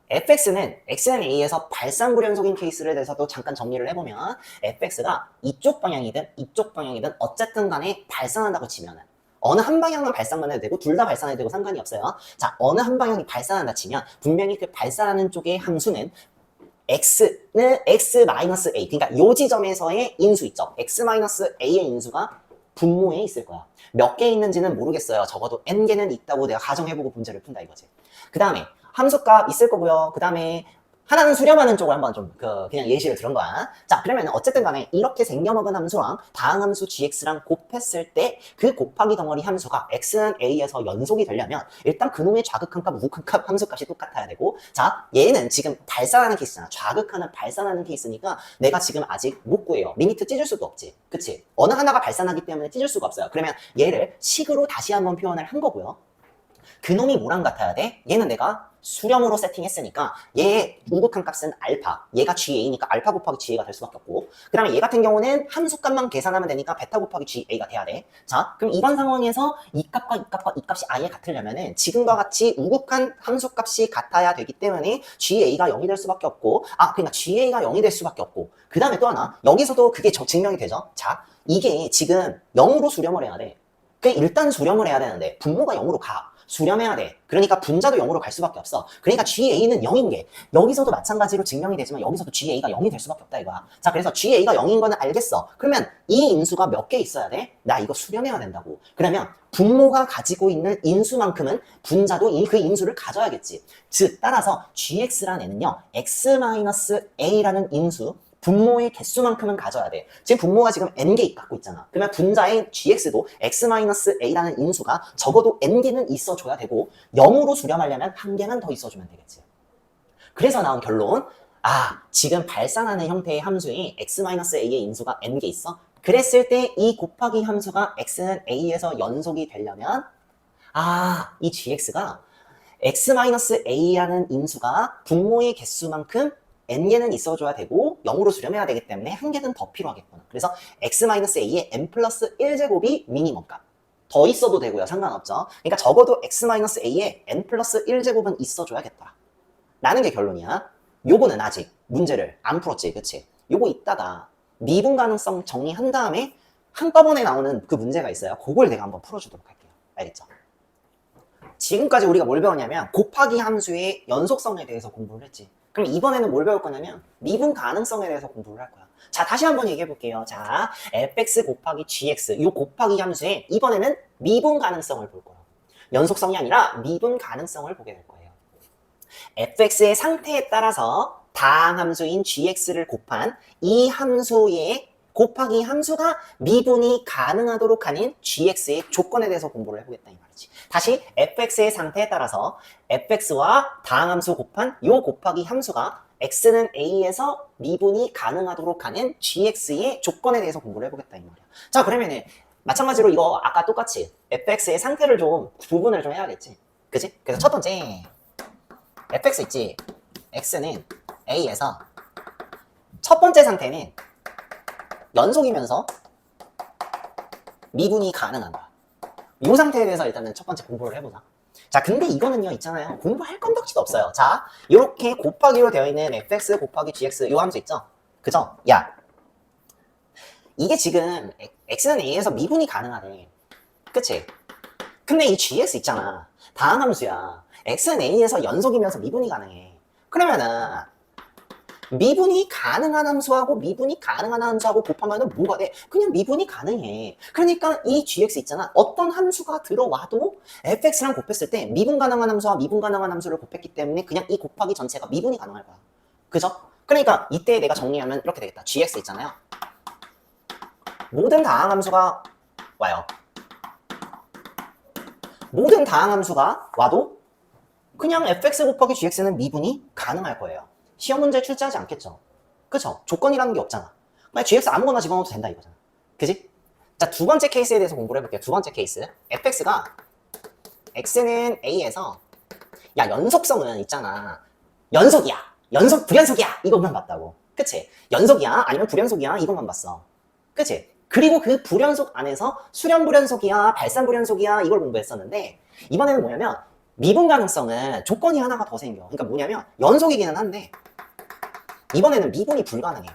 fx는 x는 a에서 발산불연속인 케이스를 대해서도 잠깐 정리를 해보면 fx가 이쪽 방향이든 이쪽 방향이든 어쨌든 간에 발산한다고 치면은 어느 한 방향만 발산만 해도 되고 둘 다 발산해도 되고 상관이 없어요. 자, 어느 한 방향이 발산한다 치면 분명히 그 발산하는 쪽의 함수는 x는 x-a, 그러니까 요 지점에서의 인수 있죠. x-a의 인수가 분모에 있을 거야. 몇 개 있는지는 모르겠어요. 적어도 n개는 있다고 내가 가정해보고 문제를 푼다 이거지. 그 다음에 함수값 있을 거고요. 그 다음에 하나는 수렴하는 쪽을 한번 좀 그냥 예시를 들은 거야. 자, 그러면 어쨌든 간에 이렇게 생겨먹은 함수랑 다항함수 gx랑 곱했을 때 그 곱하기 덩어리 함수가 x는 a에서 연속이 되려면 일단 그놈의 좌극한 값, 우극한 값 함수값이 똑같아야 되고, 자, 얘는 지금 발산하는 케이스잖아. 좌극하는 발산하는 케이스니까 내가 지금 아직 못 구해요. 리미트 찢을 수도 없지. 그치? 어느 하나가 발산하기 때문에 찢을 수가 없어요. 그러면 얘를 식으로 다시 한번 표현을 한 거고요. 그놈이 뭐랑 같아야 돼? 얘는 내가 수렴으로 세팅했으니까 얘의 우극한 값은 알파, 얘가 GA니까 알파 곱하기 GA가 될 수밖에 없고, 그 다음에 얘 같은 경우는 함수값만 계산하면 되니까 베타 곱하기 GA가 돼야 돼. 자, 그럼 이런 상황에서 이 값과 이 값과 이 값이 아예 같으려면은 지금과 같이 우극한 함수값이 같아야 되기 때문에 GA가 0이 될 수밖에 없고, 그러니까 GA가 0이 될 수밖에 없고, 그 다음에 또 하나, 여기서도 그게 증명이 되죠. 자, 이게 지금 0으로 수렴을 해야 돼. 일단 수렴을 해야 되는데 분모가 0으로 가. 수렴해야 돼. 그러니까 분자도 0으로 갈 수밖에 없어. 그러니까 GA는 0인 게 여기서도 마찬가지로 증명이 되지만 여기서도 GA가 0이 될 수밖에 없다 이거야. 자, 그래서 GA가 0인 거는 알겠어. 그러면 이 인수가 몇 개 있어야 돼? 나 이거 수렴해야 된다고. 그러면 분모가 가지고 있는 인수만큼은 분자도 그 인수를 가져야겠지. 즉 따라서 GX라는 애는요, X-A라는 인수, 분모의 개수만큼은 가져야 돼. 지금 분모가 지금 n개 갖고 있잖아. 그러면 분자의 gx도 x-a라는 인수가 적어도 n개는 있어줘야 되고 0으로 수렴하려면 한 개만 더 있어주면 되겠지. 그래서 나온 결론, 지금 발산하는 형태의 함수에 x-a의 인수가 n개 있어? 그랬을 때 이 곱하기 함수가 x는 a에서 연속이 되려면 이 gx가 x-a라는 인수가 분모의 개수만큼 n개는 있어줘야 되고 0으로 수렴해야 되기 때문에 한 개는 더 필요하겠구나. 그래서 x-a의 n 플러스 1제곱이 미니멈 값. 더 있어도 되고요. 상관없죠. 그러니까 적어도 x-a의 n 플러스 1제곱은 있어줘야겠다. 라는 게 결론이야. 요거는 아직 문제를 안 풀었지. 그치? 요거 이따가 미분 가능성 정리한 다음에 한꺼번에 나오는 그 문제가 있어요. 그걸 내가 한번 풀어주도록 할게요. 알겠죠? 지금까지 우리가 뭘 배웠냐면 곱하기 함수의 연속성에 대해서 공부를 했지. 그럼 이번에는 뭘 배울 거냐면 미분 가능성에 대해서 공부를 할 거야. 자, 다시 한번 얘기해 볼게요. 자, fx 곱하기 gx 이 곱하기 함수에 이번에는 미분 가능성을 볼 거야. 연속성이 아니라 미분 가능성을 보게 될 거예요. fx의 상태에 따라서 다항함수인 gx를 곱한 이 함수의 곱하기 함수가 미분이 가능하도록 하는 gx의 조건에 대해서 공부를 해보겠다 이 말이지. 다시 fx의 상태에 따라서 fx와 다항함수 곱한 요 곱하기 함수가 x는 a에서 미분이 가능하도록 하는 gx의 조건에 대해서 공부를 해보겠다 이 말이야. 자, 그러면은 마찬가지로 이거 아까 똑같이 fx의 상태를 좀 구분을 좀 해야겠지. 그치? 그래서 첫 번째 fx 있지? x는 a에서 첫 번째 상태는 연속이면서 미분이 가능한 거야. 이 상태에 대해서 일단은 첫 번째 공부를 해보자. 자, 근데 이거는요, 있잖아요. 공부할 건덕지도 없어요. 자, 이렇게 곱하기로 되어 있는 fx 곱하기 gx 요 함수 있죠? 그죠? 야, 이게 지금 x는 a에서 미분이 가능하네. 그치? 근데 이 gx 있잖아. 다항함수야. x는 a에서 연속이면서 미분이 가능해. 그러면은 미분이 가능한 함수하고 미분이 가능한 함수하고 곱하면 뭐가 돼? 그냥 미분이 가능해. 그러니까 이 gx 있잖아. 어떤 함수가 들어와도 fx랑 곱했을 때 미분 가능한 함수와 미분 가능한 함수를 곱했기 때문에 그냥 이 곱하기 전체가 미분이 가능할 거야. 그죠? 그러니까 이때 내가 정리하면 이렇게 되겠다. gx 있잖아요. 모든 다항함수가 와요. 모든 다항함수가 와도 그냥 fx 곱하기 gx는 미분이 가능할 거예요. 시험 문제에 출제하지 않겠죠. 그쵸? 조건이라는 게 없잖아. 그냥 gx 아무거나 집어넣어도 된다 이거잖아. 그지? 자, 두 번째 케이스에 대해서 공부를 해볼게요. 두 번째 케이스. fx가 x는 a에서 연속성은 있잖아. 연속이야. 연속 불연속이야. 이것만 봤다고. 그치? 연속이야? 아니면 불연속이야? 이것만 봤어. 그치? 그리고 그 불연속 안에서 수렴 불연속이야? 발산 불연속이야? 이걸 공부했었는데 이번에는 뭐냐면 미분 가능성은 조건이 하나가 더 생겨. 그러니까 뭐냐면 연속이기는 한데 이번에는 미분이 불가능해요.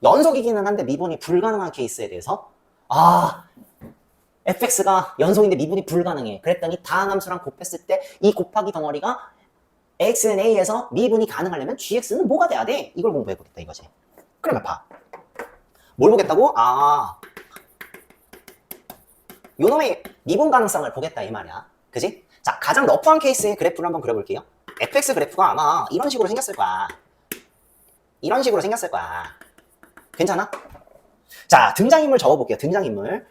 연속이기는 한데 미분이 불가능한 케이스에 대해서 fx가 연속인데 미분이 불가능해. 그랬더니 다항함수랑 곱했을 때 이 곱하기 덩어리가 x는 a에서 미분이 가능하려면 gx는 뭐가 돼야 돼? 이걸 공부해보겠다 이거지. 그러면 봐. 뭘 보겠다고? 요놈의 미분 가능성을 보겠다 이 말이야. 그지? 자, 가장 러프한 케이스의 그래프를 한번 그려볼게요. fx 그래프가 아마 이런 식으로 생겼을 거야. 이런 식으로 생겼을 거야. 괜찮아? 자, 등장인물 적어볼게요. 등장인물.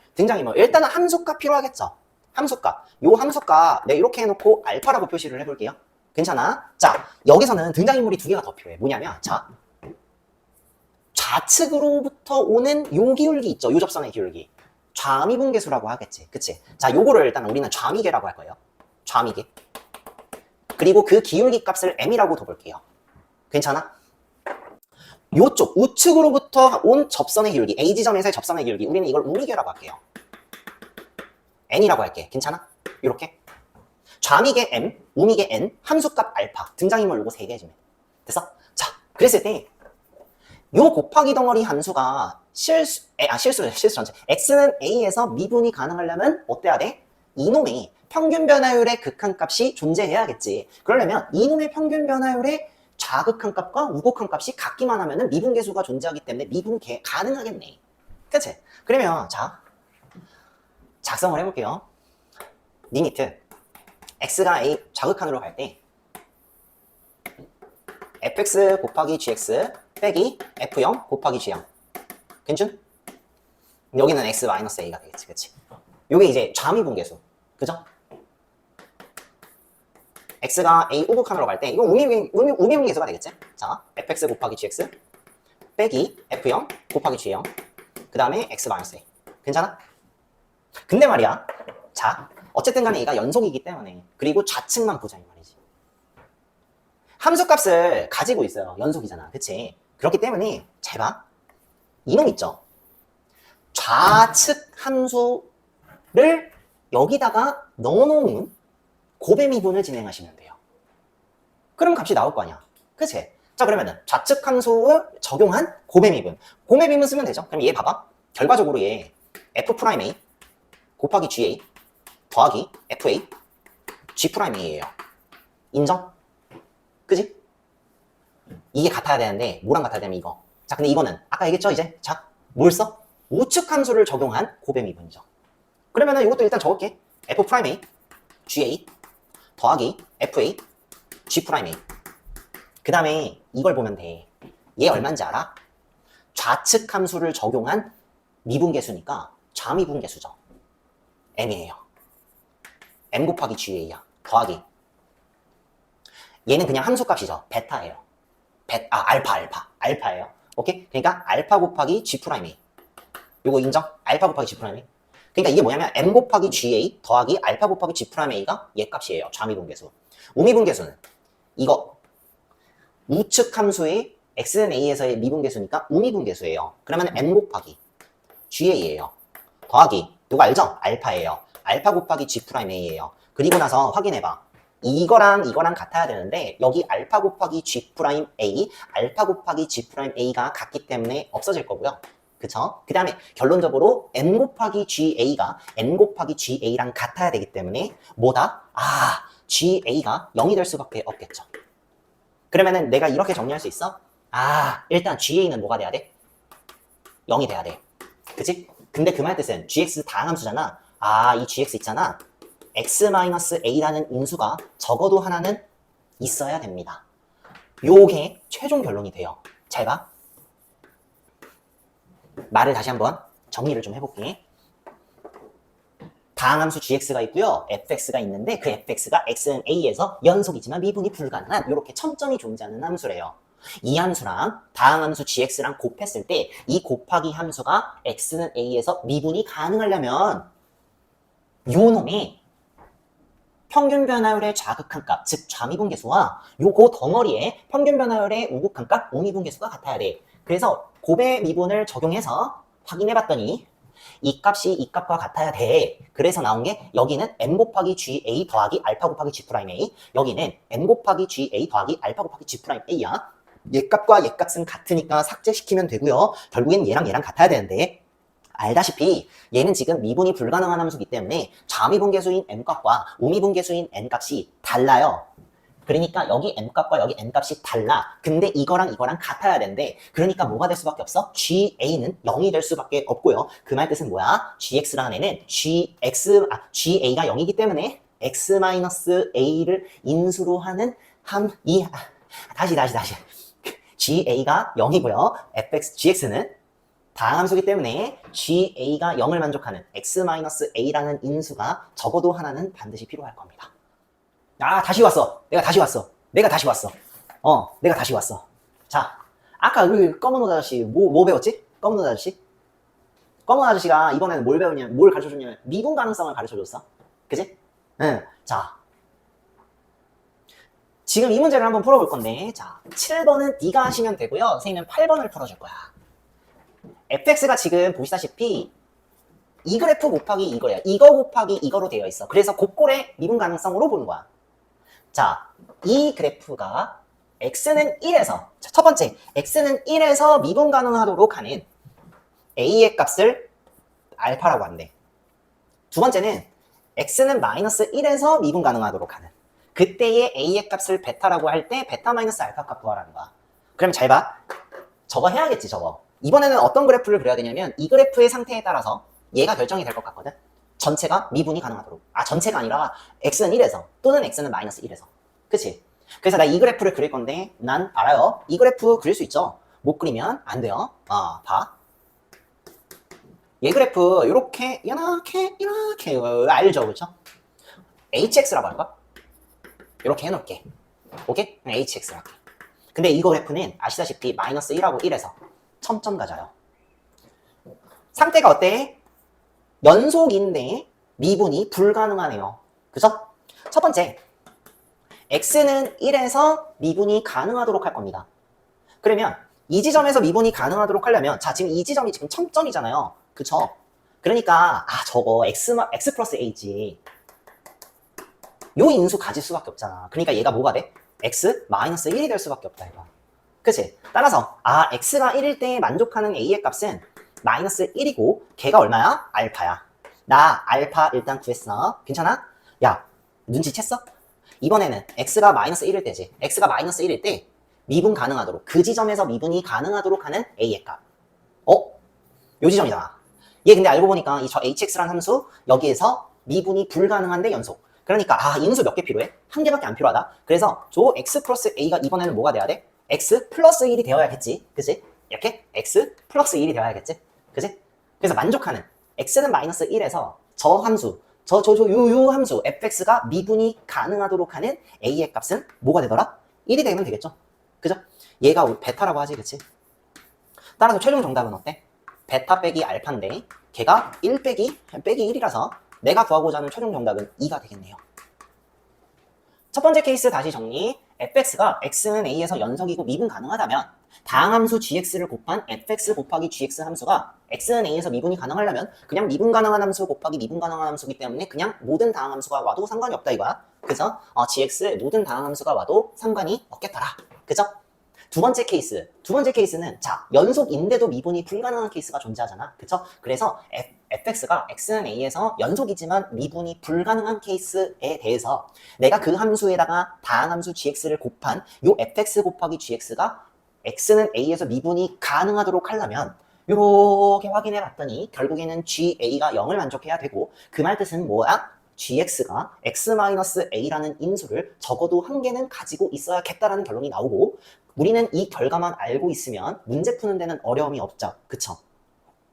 일단은 함수값 필요하겠죠? 함수값. 요 함수값 내가 이렇게 해놓고 알파라고 표시를 해볼게요. 괜찮아? 자, 여기서는 등장인물이 두 개가 더 필요해. 뭐냐면, 자, 좌측으로부터 오는 요 기울기 있죠? 요 접선의 기울기. 좌미분계수라고 하겠지. 그치? 자, 요거를 일단 우리는 좌미계라고 할 거예요. 좌미계. 그리고 그 기울기 값을 m이라고 둬볼게요. 괜찮아? 요쪽 우측으로부터 온 접선의 기울기, A 지점에서의 접선의 기울기, 우리는 이걸 우미계라고 할게요. n이라고 할게. 괜찮아? 이렇게 좌미계 m, 우미계 n, 함수값 알파, 등장인물 요거 3개 해주면 됐어? 자, 그랬을 때 요 곱하기 덩어리 함수가 실수 전체 x는 a에서 미분이 가능하려면 어때야 돼? 이놈의 평균 변화율의 극한값이 존재해야겠지. 그러려면 이놈의 평균 변화율의 좌극한값과 우극한값이 같기만 하면은 미분계수가 존재하기 때문에 미분계 가능하겠네. 그치? 그러면 자, 작성을 해볼게요. 리미트 x가 a 좌극한으로 갈 때 fx 곱하기 gx 빼기 f0 곱하기 g0 괜찮? 여기는 x 마이너스 a가 되겠지. 그치? 요게 이제 좌미분계수. 그죠? x가 a 우극한으로 갈 때 이거 우미분계수가 되겠지? 자, fx 곱하기 gx 빼기 f0 곱하기 g0 그 다음에 x 마이너스 a. 괜찮아? 근데 말이야, 자, 어쨌든 간에 얘가 연속이기 때문에, 그리고 좌측만 보자 이 말이지. 함수값을 가지고 있어요. 연속이잖아. 그치? 그렇기 때문에 잘 봐. 이놈 있죠? 좌측 함수를 여기다가 넣어놓은 곱의 미분을 진행하시면 돼요. 그럼 값이 나올 거 아니야. 그치? 자, 그러면은 좌측 함수를 적용한 곱의 미분. 곱의 미분 쓰면 되죠. 그럼 얘 봐봐. 결과적으로 얘 f'A 곱하기 GA 더하기 FA G'A예요. 인정? 그지? 이게 같아야 되는데 뭐랑 같아야 되면 이거. 자, 근데 이거는 아까 얘기했죠 이제? 자, 뭘 써? 우측 함수를 적용한 곱의 미분이죠. 그러면은 이것도 일단 적을게. f'A GA 더하기 FA G'A. 그 다음에 이걸 보면 돼. 얘 얼마인지 알아? 좌측 함수를 적용한 미분계수니까 좌미분계수죠. m이에요. m 곱하기 ga야. 더하기 얘는 그냥 함수값이죠. 베타예요. 알파예요. 오케이? 그러니까 알파 곱하기 G'A. 요거 인정? 알파 곱하기 G'A. 그러니까 이게 뭐냐면 m 곱하기 ga 더하기 알파 곱하기 G'A가 얘 값이에요. 좌미분계수. 우미분계수는 이거 우측 함수의 x는 a에서의 미분계수니까 우미분계수예요. 그러면 m 곱하기 ga예요. 더하기 누가 알죠? 알파예요. 알파 곱하기 G'A예요. 그리고 나서 확인해봐. 이거랑 같아야 되는데 여기 알파 곱하기 G'A, 알파 곱하기 G'A가 같기 때문에 없어질 거고요. 그쵸? 그 다음에 결론적으로 m 곱하기 ga가 n 곱하기 ga랑 같아야 되기 때문에 뭐다? ga가 0이 될 수밖에 없겠죠. 그러면은 내가 이렇게 정리할 수 있어? 일단 ga는 뭐가 돼야 돼? 0이 돼야 돼. 그치? 근데 그 말 뜻은 gx 다항함수잖아. 이 gx 있잖아. x-a라는 인수가 적어도 하나는 있어야 됩니다. 요게 최종 결론이 돼요. 잘 봐. 말을 다시 한번 정리를 좀 해볼게. 다항함수 gx가 있고요. fx가 있는데 그 fx가 x는 a에서 연속이지만 미분이 불가능한 이렇게 첨점이 존재하는 함수래요. 이 함수랑 다항함수 gx랑 곱했을 때 이 곱하기 함수가 x는 a에서 미분이 가능하려면 요놈의 평균 변화율의 좌극한값, 즉 좌미분계수와 요거 덩어리의 평균 변화율의 우극한값, 우미분계수가 같아야 돼. 그래서 곱의 미분을 적용해서 확인해봤더니 이 값이 이 값과 같아야 돼. 그래서 나온 게 여기는 m 곱하기 ga 더하기 알파 곱하기 G'A, 여기는 m 곱하기 ga 더하기 알파 곱하기 G'A야. 얘 값과 얘 값은 같으니까 삭제시키면 되고요. 결국엔 얘랑 같아야 되는데 알다시피 얘는 지금 미분이 불가능한 함수이기 때문에 좌미분계수인 m값과 우미분계수인 n값이 달라요. 그러니까 여기 m값과 여기 n값이 달라. 근데 이거랑 같아야 되는데 그러니까 뭐가 될 수밖에 없어? ga는 0이 될 수밖에 없고요. 그 말 뜻은 뭐야? gx라는 애는 ga가 0이기 때문에 x-a를 인수로 하는 다시. GA가 0이고요. gx는 다항함수기 때문에 GA가 0을 만족하는 x-a라는 인수가 적어도 하나는 반드시 필요할 겁니다. 다시 왔어. 내가 다시 왔어. 자, 아까 우리 검은 옷 아저씨 뭐 배웠지? 검은 옷 아저씨가 이번에는 뭘 가르쳐줬냐면 미분 가능성을 가르쳐줬어. 그지? 응. 자, 지금 이 문제를 한번 풀어볼 건데, 자, 7번은 네가 하시면 되고요. 선생님은 8번을 풀어줄 거야. fx가 지금 보시다시피 이 그래프 곱하기 이거야. 이거 곱하기 이거로 되어 있어. 그래서 곡골의 미분 가능성으로 보는 거야. 자, 이 그래프가 x는 1에서, 첫 번째, x는 1에서 미분 가능하도록 하는 a의 값을 알파라고 한대. 두 번째는 x는 마이너스 1에서 미분 가능하도록 하는, 그때의 a의 값을 베타라고 할 때 베타 마이너스 알파 값 구하라는 거야. 그럼 잘 봐. 저거 해야겠지, 저거. 이번에는 어떤 그래프를 그려야 되냐면 이 그래프의 상태에 따라서 얘가 결정이 될 것 같거든. 전체가 미분이 가능하도록. 전체가 아니라 x는 1에서 또는 x는 마이너스 1에서. 그치? 그래서 나 이 그래프를 그릴 건데 난 알아요. 이 그래프 그릴 수 있죠? 못 그리면 안 돼요. 봐. 얘 그래프 이렇게 알죠? 그쵸? hx라고 할까? 이렇게 해놓을게. 오케이? hx라고 할게. 근데 이 그래프는 아시다시피 마이너스 1하고 1에서 첨점 가져요. 상태가 어때? 연속인데 미분이 불가능하네요. 그죠? 첫 번째, x는 1에서 미분이 가능하도록 할 겁니다. 그러면 이 지점에서 미분이 가능하도록 하려면, 자, 지금 이 지점이 지금 첨점이잖아요. 그쵸? 그러니까 저거 x 플러스 a지. 요 인수 가질 수밖에 없잖아. 그러니까 얘가 뭐가 돼? x 마이너스 1이 될 수밖에 없다, 이거. 그치? 따라서 x가 1일 때 만족하는 a의 값은 마이너스 1이고 걔가 얼마야? 알파야. 나 알파 일단 구했어. 괜찮아? 야, 눈치챘어? 이번에는 x가 마이너스 1일 때지. x가 마이너스 1일 때 미분 가능하도록, 그 지점에서 미분이 가능하도록 하는 a의 값. 요 지점이잖아. 얘 근데 알고 보니까 이 저 hx라는 함수 여기에서 미분이 불가능한데 연속. 그러니까 인수 몇 개 필요해? 한 개밖에 안 필요하다. 그래서 저 x 플러스 a가 이번에는 뭐가 돼야 돼? x 플러스 1이 되어야겠지. 그치? 이렇게 x 플러스 1이 되어야겠지. 그치? 그래서 만족하는 x는 마이너스 1에서 저 함수, 요 함수 fx가 미분이 가능하도록 하는 a의 값은 뭐가 되더라? 1이 되면 되겠죠. 그죠? 얘가 우리 베타라고 하지. 그치? 따라서 최종 정답은 어때? 베타 빼기 알파인데 걔가 1 빼기 1이라서 내가 구하고자 하는 최종 정답은 2가 되겠네요. 첫 번째 케이스 다시 정리. fx가 x는 a에서 연속이고 미분 가능하다면 다항함수 gx를 곱한 fx 곱하기 gx 함수가 x는 a에서 미분이 가능하려면 그냥 미분 가능한 함수 곱하기 미분 가능한 함수이기 때문에 그냥 모든 다항함수가 와도 상관이 없다 이거야. 그죠? gx의 모든 다항함수가 와도 상관이 없겠더라. 그죠? 두 번째 케이스는 자, 연속인데도 미분이 불가능한 케이스가 존재하잖아. 그쵸? 그래서 fx가 x는 a에서 연속이지만 미분이 불가능한 케이스에 대해서 내가 그 함수에다가 다항함수 gx를 곱한 요 fx 곱하기 gx가 x는 a에서 미분이 가능하도록 하려면 요렇게 확인해 봤더니 결국에는 ga가 0을 만족해야 되고, 그 말 뜻은 뭐야? gx가 x-a라는 인수를 적어도 한 개는 가지고 있어야겠다라는 결론이 나오고, 우리는 이 결과만 알고 있으면 문제 푸는 데는 어려움이 없죠. 그쵸?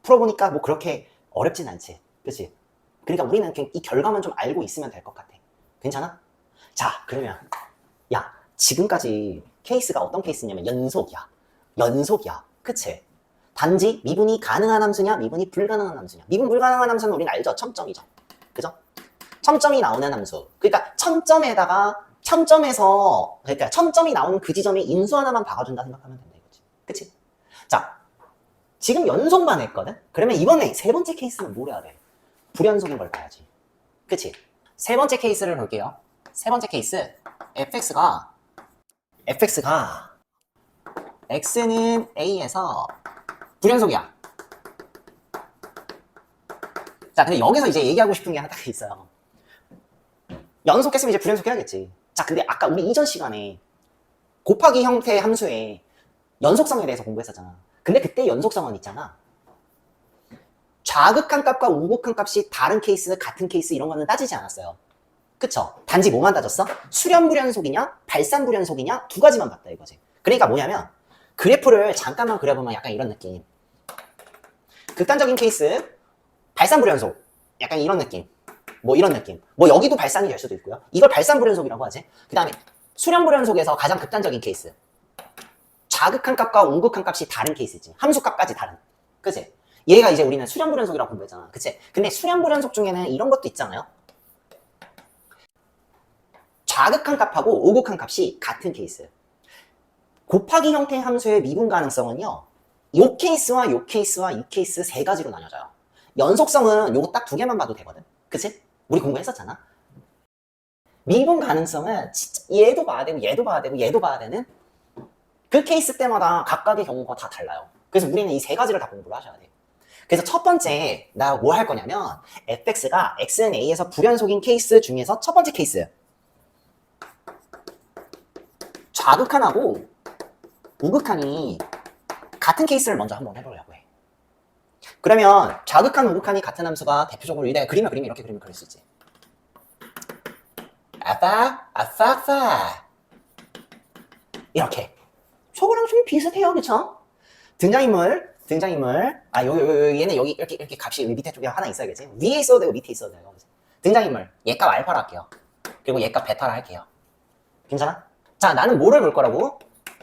풀어보니까 뭐 그렇게 어렵진 않지. 그치? 그러니까 우리는 그냥 이 결과만 좀 알고 있으면 될 것 같아. 괜찮아? 자, 그러면 야, 지금까지 케이스가 어떤 케이스냐면 연속이야. 그치? 단지 미분이 가능한 함수냐 미분이 불가능한 함수냐. 미분 불가능한 함수는 우리는 알죠? 첨점이죠. 그죠? 첨점이 나오는 함수. 그러니까 첨점이 나오는 그 지점에 인수 하나만 박아준다 생각하면 된다 이거지. 그치? 자, 지금 연속만 했거든? 그러면 이번에 세 번째 케이스는 뭘 해야 돼? 불연속인 걸 봐야지. 그치? 세 번째 케이스를 볼게요. 세 번째 케이스, fx가 x는 a에서 불연속이야. 자, 근데 여기서 이제 얘기하고 싶은 게 하나 딱 있어요. 연속했으면 이제 불연속해야겠지. 자, 근데 아까 우리 이전 시간에 곱하기 형태의 함수의 연속성에 대해서 공부했었잖아. 근데 그때 연속성은 있잖아. 좌극한 값과 우극한 값이 다른 케이스, 같은 케이스 이런 거는 따지지 않았어요. 그쵸? 단지 뭐만 따졌어? 수렴불연속이냐 발산불연속이냐 두 가지만 봤다 이거지. 그러니까 뭐냐면 그래프를 잠깐만 그려보면 약간 이런 느낌. 극단적인 케이스 발산불연속 약간 이런 느낌. 뭐 이런 느낌. 뭐 여기도 발산이 될 수도 있고요. 이걸 발산불연속이라고 하지. 그 다음에 수렴불연속에서 가장 극단적인 케이스. 자극한 값과 우극한 값이 다른 케이스지. 함수값까지 다른. 그치? 얘가 이제 우리는 수렴불연속이라고 공부했잖아. 그치? 근데 수렴불연속 중에는 이런 것도 있잖아요. 자극한 값하고 우극한 값이 같은 케이스. 곱하기 형태의 함수의 미분 가능성은요. 요 케이스와 요 케이스와 이 케이스 세 가지로 나뉘어져요. 연속성은 요거 딱 두 개만 봐도 되거든. 그치? 우리 공부했었잖아. 미분 가능성은 진짜 얘도 봐야 되고 얘도 봐야 되고 얘도 봐야 되는 그 케이스 때마다 각각의 경우가 다 달라요. 그래서 우리는 이 세 가지를 다 공부를 하셔야 돼요. 그래서 첫 번째 나 뭐 할 거냐면 fx가 x는 a에서 불연속인 케이스 중에서 첫 번째 케이스 좌극한하고 우극한이 같은 케이스를 먼저 한번 해보려고 해. 그러면 좌극한 우극한이 같은 함수가 대표적으로 내가 그림을 이렇게 그리면 그릴 수 있지. 아빠 이렇게 저거랑 좀 비슷해요. 그쵸? 등장인물 얘는 여기 이렇게 값이 밑에 쪽에 하나 있어야겠지. 위에 있어도 되고 밑에 있어도 되고. 등장인물 얘 값 알파로 할게요. 그리고 얘 값 베타로 할게요. 괜찮아? 자, 나는 뭐를 볼 거라고?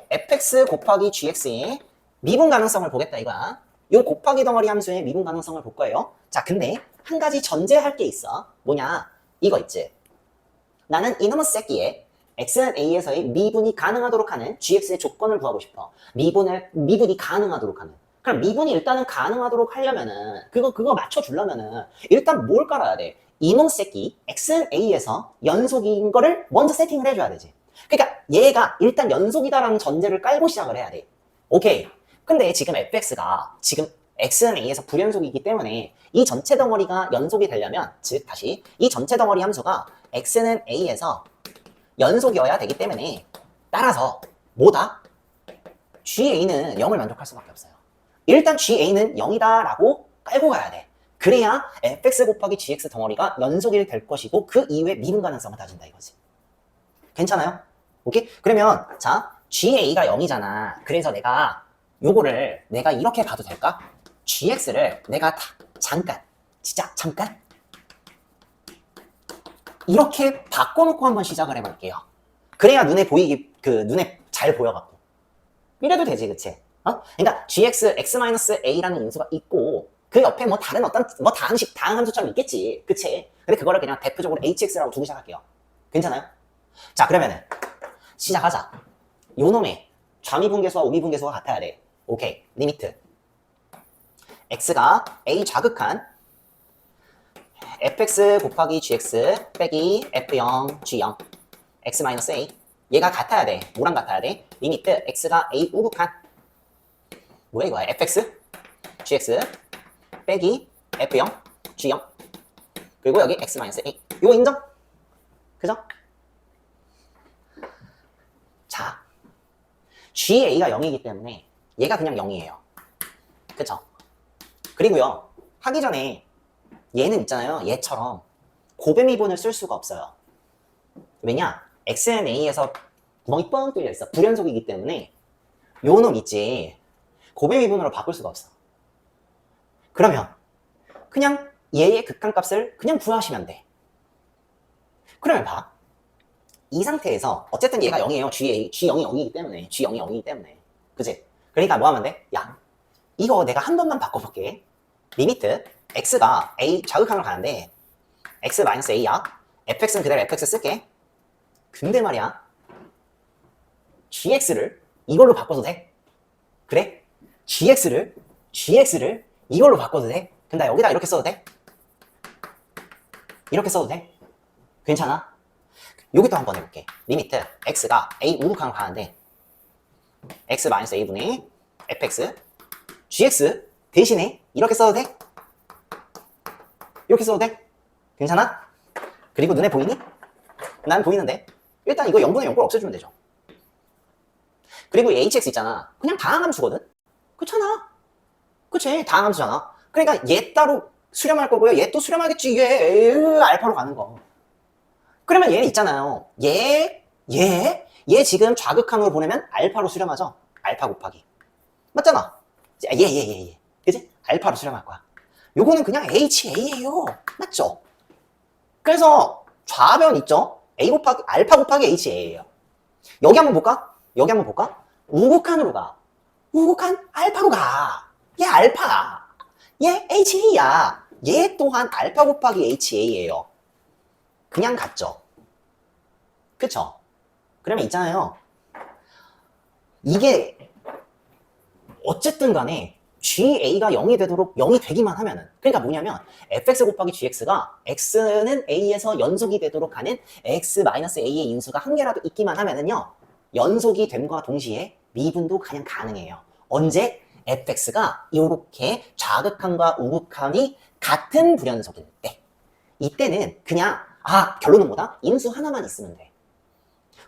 fx 곱하기 gx의 미분 가능성을 보겠다 이거야. 요 곱하기 덩어리 함수의 미분 가능성을 볼 거예요. 자, 근데 한 가지 전제할 게 있어. 뭐냐? 이거 있지. 나는 이놈의 새끼에 x는 a에서의 미분이 가능하도록 하는 gx의 조건을 구하고 싶어. 미분이 가능하도록 하는. 그럼 미분이 일단은 가능하도록 하려면은 그거 맞춰주려면은 일단 뭘 깔아야 돼? 이놈 새끼 x는 a에서 연속인 거를 먼저 세팅을 해줘야 되지. 그러니까 얘가 일단 연속이다라는 전제를 깔고 시작을 해야 돼. 오케이. 근데 지금 fx가 지금 x는 a에서 불연속이기 때문에 이 전체 덩어리가 연속이 되려면 즉 다시 이 전체 덩어리 함수가 x는 a에서 연속이어야 되기 때문에 따라서 뭐다? GA는 0을 만족할 수밖에 없어요. 일단 GA는 0이다 라고 깔고 가야 돼. 그래야 fx 곱하기 gx 덩어리가 연속이 될 것이고 그 이후에 미분 가능성을 따진다 이거지. 괜찮아요? 오케이? 그러면 자 GA가 0이잖아. 그래서 내가 요거를 내가 이렇게 봐도 될까? GX를 내가 잠깐 이렇게 바꿔놓고 한번 시작을 해볼게요. 그래야 눈에 눈에 잘 보여갖고. 이래도 되지, 그치? 그러니까 gx, x-a라는 인수가 있고, 그 옆에 뭐 다른 다른 함수처럼 있겠지. 그치? 근데 그거를 그냥 대표적으로 hx라고 두고 시작할게요. 괜찮아요? 자, 그러면은, 시작하자. 요 놈의 좌미분계수와 우미분계수가 같아야 돼. 오케이. 리미트. x가 a 좌극한 fx 곱하기 gx 빼기 f0 g0 x-a 얘가 같아야 돼. 뭐랑 같아야 돼? 리미트 x가 a 우극한 뭐야 이거야? fx gx 빼기 f0 g0 그리고 여기 x-a 이거 인정? 그죠? 자 ga가 0이기 때문에 얘가 그냥 0이에요. 그쵸? 그리고요 하기 전에 얘는 있잖아요. 얘처럼 고배미분을 쓸 수가 없어요. 왜냐? x는 a에서 구멍이 뻥 뚫려 있어. 불연속이기 때문에 요 놈 있지. 고배미분으로 바꿀 수가 없어. 그러면 그냥 얘의 극한값을 그냥 구하시면 돼. 그러면 봐. 이 상태에서 어쨌든 얘가 0이에요. G0이 0이기 때문에. G0이 0이기 때문에. 그치? 그러니까 뭐 하면 돼? 야, 이거 내가 한 번만 바꿔볼게. 리미트 x가 a 자극한으로 가는데 x-a야. fx는 그대로 fx 쓸게. 근데 말이야 gx를 이걸로 바꿔도 돼? 그래? gx를 이걸로 바꿔도 돼? 근데 나 여기다 이렇게 써도 돼? 이렇게 써도 돼? 괜찮아? 여기 또 한번 해볼게. 리미트 x가 a 우극한으로 가는데 x-a분의 fx gx 대신에 이렇게 써도 돼? 이렇게 써도 돼? 괜찮아? 그리고 눈에 보이니? 난 보이는데 일단 이거 0분의 0꼴 없애주면 되죠. 그리고 hx 있잖아. 그냥 다항함수거든? 그렇잖아. 그치? 다항함수잖아. 그러니까 얘 따로 수렴할 거고요. 얘 또 수렴하겠지. 이게 알파로 가는 거. 그러면 얘는 있잖아요. 얘 지금 좌극한으로 보내면 알파로 수렴하죠? 알파 곱하기. 맞잖아. 얘. 그지? 알파로 수렴할 거야. 요거는 그냥 HA예요. 맞죠? 그래서 좌변 있죠? A 곱하기, 알파 곱하기 HA예요. 여기 한번 볼까? 우극한으로 가. 우극한 알파로 가. 얘 알파. 얘 HA야. 얘 또한 알파 곱하기 HA예요. 그냥 같죠? 그쵸? 그러면 있잖아요. 이게 어쨌든 간에 GA가 0이 되도록 0이 되기만 하면은, 그러니까 뭐냐면 fx 곱하기 gx가 x는 a에서 연속이 되도록 하는 x-a의 인수가 한 개라도 있기만 하면은요, 연속이 됨과 동시에 미분도 그냥 가능해요. 언제? fx가 이렇게 좌극한과 우극한이 같은 불연속일 때. 이때는 그냥 결론은 뭐다? 인수 하나만 있으면 돼.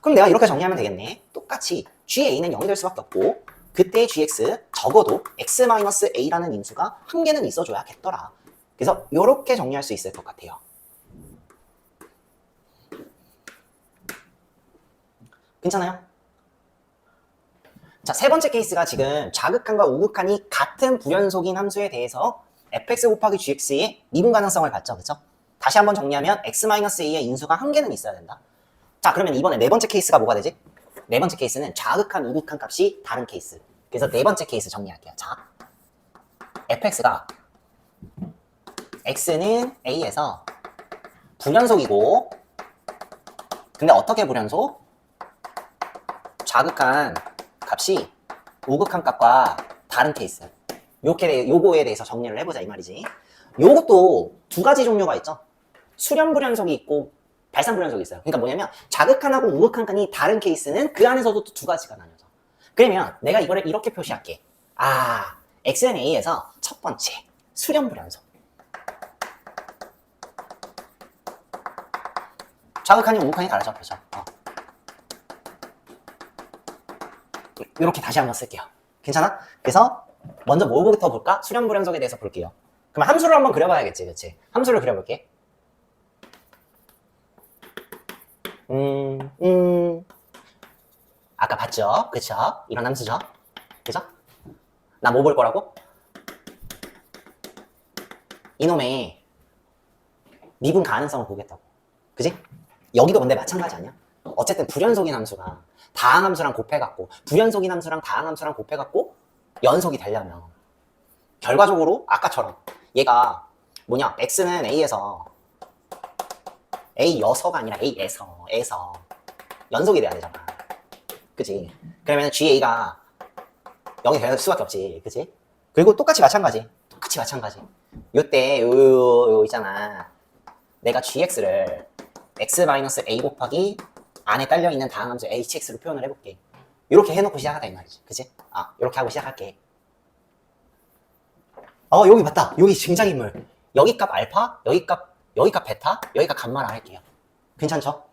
그럼 내가 이렇게 정리하면 되겠네. 똑같이 GA는 0이 될 수밖에 없고, 그때 GX 적어도 X-A라는 인수가 한 개는 있어줘야겠더라. 그래서 이렇게 정리할 수 있을 것 같아요. 괜찮아요? 자, 세 번째 케이스가 지금 좌극한과 우극한이 같은 불연속인 함수에 대해서 fx 곱하기 gx의 미분 가능성을 봤죠. 그쵸? 다시 한번 정리하면 X-A의 인수가 한 개는 있어야 된다. 자, 그러면 이번에 네 번째 케이스가 뭐가 되지? 네 번째 케이스는 좌극한, 우극한 값이 다른 케이스. 그래서 네 번째 케이스 정리할게요. 자, fx가 x는 a에서 불연속이고, 근데 어떻게 불연속? 좌극한 값이 우극한 값과 다른 케이스. 요거에 대해서 정리를 해보자 이 말이지. 요것도 두 가지 종류가 있죠. 수렴 불연속이 있고 발산 불연속이 있어요. 그러니까 뭐냐면 좌극한하고 우극한이 다른 케이스는 그 안에서도 또 두 가지가 나뉘어져. 그러면 내가 이거를 이렇게 표시할게. x는 a에서 첫 번째 수렴 불연속. 좌극한이 우극한이 다르죠. 그렇죠? 이렇게 다시 한번 쓸게요. 괜찮아? 그래서 먼저 뭐부터 볼까? 수렴 불연속에 대해서 볼게요. 그럼 함수를 한번 그려봐야겠지, 그치? 함수를 그려볼게. 아까 봤죠? 그쵸? 이런 함수죠? 그죠? 나 뭐 볼 거라고? 이놈의 미분 가능성을 보겠다고. 그지? 여기도 근데 마찬가지 아니야? 어쨌든 불연속인 함수가 다항함수랑 곱해갖고, 불연속인 함수랑 다항함수랑 곱해갖고 연속이 되려면 결과적으로 아까처럼 얘가 뭐냐, x는 a에서 a여서가 아니라 a에서 연속이 돼야 되잖아. 그치? 그러면 GA가 0이 될 수밖에 없지. 그치? 그리고 똑같이 마찬가지. 요때 요 있잖아. 내가 GX를 x-a 곱하기 안에 딸려있는 다항함수 hx로 표현을 해볼게. 이렇게 해놓고 시작하다 이 말이지. 그치? 이렇게 하고 시작할게. 여기 맞다. 여기 등장인물. 여기 값 알파, 여기 값 베타, 여기 값 감마라 할게요. 괜찮죠?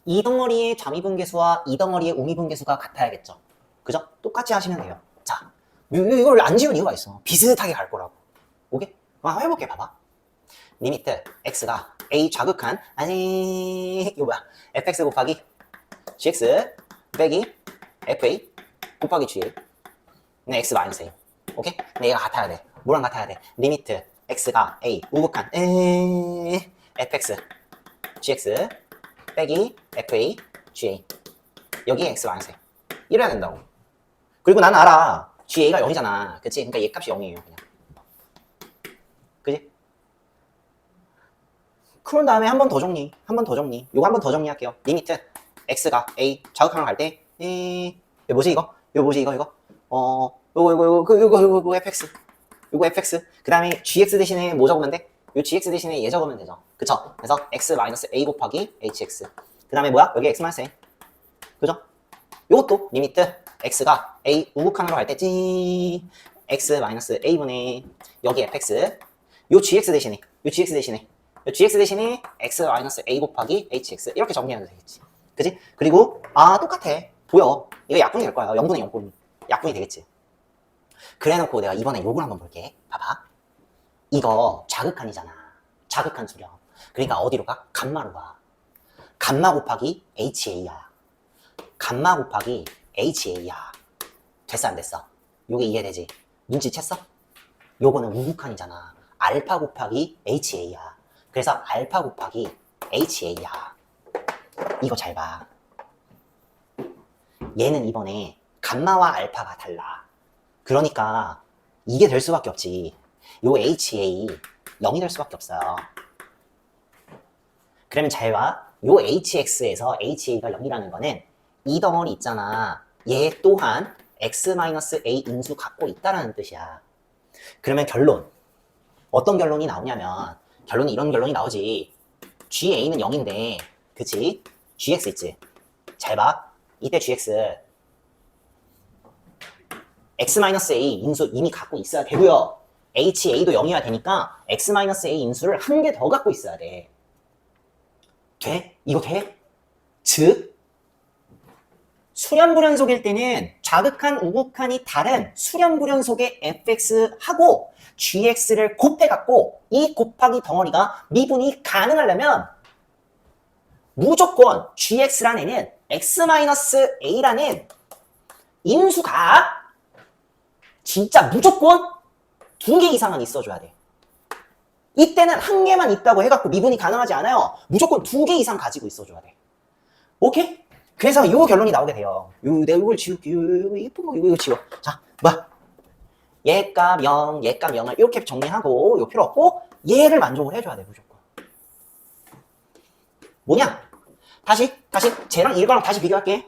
이 덩어리의 좌미분계수와 이 덩어리의 우미분계수가 같아야겠죠. 그죠? 똑같이 하시면 돼요. 자, 이걸 안 지운 이유가 있어. 비슷하게 갈 거라고. 오케이? 한번 해볼게. 봐봐. 리미트 x가 a 좌극한 이거 뭐야? fx 곱하기 gx 빼기 fa 곱하기 ga 네, x 마이너스 a. 오케이? 근데 얘가 같아야 돼. 뭐랑 같아야 돼? 리미트 x가 a 우극한 fx gx 빼기 fa ga 여기 x 마이너스 a 이래야 된다고. 그리고 나는 알아. ga가 0이잖아. 그치? 그러니까 얘 값이 0이에요. 그냥. 그치? 그런 다음에 한 번 더 정리. 요거 한 번 더 정리할게요. 리미트 x가 a 좌극한으로 갈 때 이거 뭐지 이거? 요거 fx. 요거 fx. 그 다음에 gx 대신에 뭐 적으면 돼? 요 gx 대신에 얘 적으면 되죠. 그쵸? 그래서 x-a 곱하기 hx. 그 다음에 뭐야? 여기 x-a. 그죠? 요것도 리미트 x가 a 우극한으로 갈 때 x-a분의 여기 fx. 요 gx 대신에 x-a 곱하기 hx 이렇게 정리하면 되겠지. 그지? 그리고 똑같아. 보여. 이거 약분이 될 거야. 0분의 0꼴 약분이 되겠지. 그래놓고 내가 이번에 요걸 한번 볼게. 봐봐. 이거 좌극한이잖아. 좌극한 수렴. 그러니까 어디로 가? 감마로 가. 감마 곱하기 HA야. 감마 곱하기 HA야. 됐어 안 됐어? 요게 이해되지? 눈치챘어? 요거는 우극한이잖아. 알파 곱하기 HA야. 그래서 알파 곱하기 HA야. 이거 잘 봐. 얘는 이번에 감마와 알파가 달라. 그러니까 이게 될 수밖에 없지. 요 HA 0이 될 수밖에 없어요. 그러면 잘 봐. 요 HX에서 HA가 0이라는 거는 이 덩어리 있잖아. 얘 또한 X-A 인수 갖고 있다라는 뜻이야. 그러면 결론. 어떤 결론이 나오냐면 결론이 이런 결론이 나오지. GA는 0인데 그치? GX 있지? 잘 봐. 이때 GX X-A 인수 이미 갖고 있어야 되고요. HA도 0이어야 되니까 X-A 인수를 한 개 더 갖고 있어야 돼. 돼? 이거 돼? 즉 수렴불연속일 때는 좌극한, 우극한이 다른 수렴불연속의 fx하고 gx를 곱해갖고 이 곱하기 덩어리가 미분이 가능하려면 무조건 gx란 애는 x-a라는 인수가 진짜 무조건 2개 이상은 있어줘야 돼. 이때는 한 개만 있다고 해갖고 미분이 가능하지 않아요. 무조건 2개 이상 가지고 있어줘야 돼. 오케이? 그래서 요 결론이 나오게 돼요. 내가 이걸 지울게. 예쁜 거 이거 지워. 자, 뭐야? 얘값 0, 얘값 0을 이렇게 정리하고 요 필요 없고 얘를 만족을 해줘야 돼 무조건. 뭐냐? 다시 쟤랑 이거랑 다시 비교할게.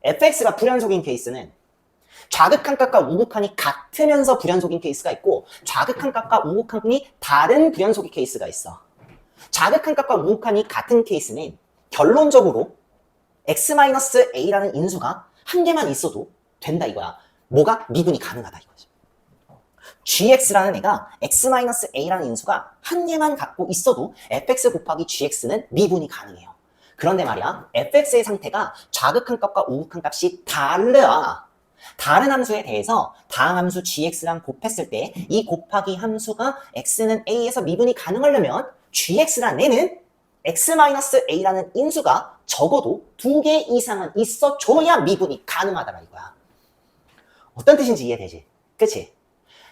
fx가 불연속인 케이스는 좌극한 값과 우극한이 같으면서 불연속인 케이스가 있고 좌극한 값과 우극한이 다른 불연속인 케이스가 있어. 좌극한 값과 우극한이 같은 케이스는 결론적으로 x-a라는 인수가 한 개만 있어도 된다 이거야. 뭐가? 미분이 가능하다 이거지. gx라는 애가 x-a라는 인수가 한 개만 갖고 있어도 fx 곱하기 gx는 미분이 가능해요. 그런데 말이야 fx의 상태가 좌극한 값과 우극한 값이 달라. 다른 함수에 대해서 다음 함수 gx랑 곱했을 때 이 곱하기 함수가 x는 a에서 미분이 가능하려면 gx라는 애는 x-a라는 인수가 적어도 2개 이상은 있어줘야 미분이 가능하다라 이거야. 어떤 뜻인지 이해되지? 그치?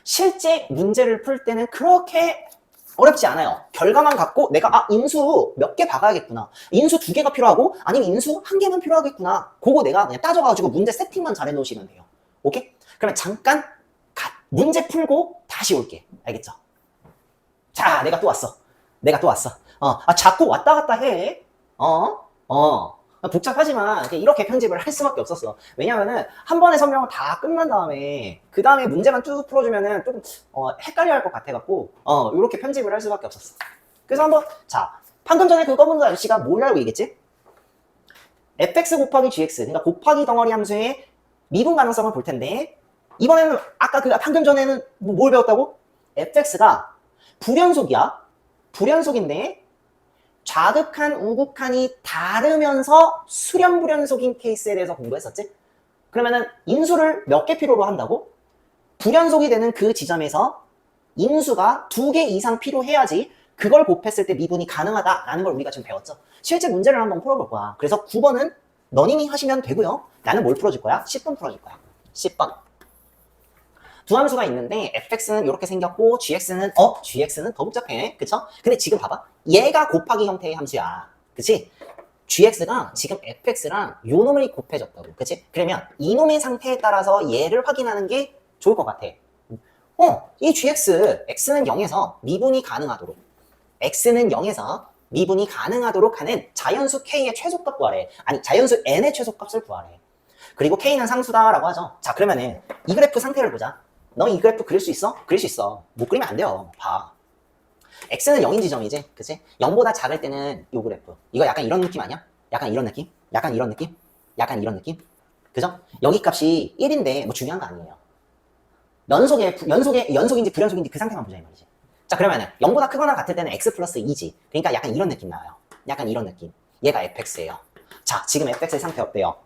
실제 문제를 풀 때는 그렇게 어렵지 않아요. 결과만 갖고 내가 인수 몇 개 박아야겠구나. 인수 2개가 필요하고 아니면 인수 1개만 필요하겠구나. 그거 내가 그냥 따져가지고 문제 세팅만 잘 해놓으시면 돼요. 오케이? 그러면 잠깐 문제 풀고 다시 올게. 알겠죠? 자, 내가 또 왔어. 자꾸 왔다 갔다 해. 복잡하지만 이렇게 편집을 할 수밖에 없었어. 왜냐면은 한 번에 설명을 다 끝난 다음에 그 다음에 문제만 쭉 풀어주면은 조금 헷갈려 할 것 같아갖고 이렇게 편집을 할 수밖에 없었어. 그래서 한번 자 방금 전에 그 검은 아저씨가 뭘 알고 얘기했지? fx 곱하기 gx 그러니까 곱하기 덩어리 함수의 미분 가능성을 볼 텐데 이번에는 아까 그 방금 전에는 뭘 배웠다고? fx가 불연속이야. 불연속인데 좌극한, 우극한이 다르면서 수렴불연속인 케이스에 대해서 공부했었지? 그러면은 인수를 몇 개 필요로 한다고? 불연속이 되는 그 지점에서 인수가 2개 이상 필요해야지 그걸 곱했을 때 미분이 가능하다라는 걸 우리가 지금 배웠죠. 실제 문제를 한번 풀어볼 거야. 그래서 9번은 너님이 하시면 되고요. 나는 뭘 풀어줄 거야? 10번 풀어줄 거야. 10번. 두 함수가 있는데 fx는 이렇게 생겼고 gx는 더 복잡해. 그쵸? 근데 지금 봐봐. 얘가 곱하기 형태의 함수야. 그치? gx가 지금 fx랑 요 놈을 곱해줬다고. 그치? 그러면 이 놈의 상태에 따라서 얘를 확인하는 게 좋을 것 같아. 이 gx, x는 0에서 미분이 가능하도록 x는 0에서 미분이 가능하도록 하는 자연수 k의 최소값 구하래. 아니 자연수 n의 최소값을 구하래. 그리고 k는 상수다라고 하죠. 자 그러면은 이 그래프 상태를 보자. 너 이 그래프 그릴 수 있어? 그릴 수 있어. 못 그리면 안 돼요. 봐. x는 0인 지점이지. 그치? 0보다 작을 때는 요 그래프. 이거 약간 이런 느낌 아니야? 약간 이런 느낌? 약간 이런 느낌? 약간 이런 느낌? 그죠? 여기 값이 1인데 뭐 중요한 거 아니에요. 연속인지 불연속인지 그 상태만 보자 이 말이지. 자 그러면은 0보다 크거나 같을 때는 x 플러스 2지. 그러니까 약간 이런 느낌 나와요. 약간 이런 느낌. 얘가 fx예요. 자 지금 fx의 상태 어때요?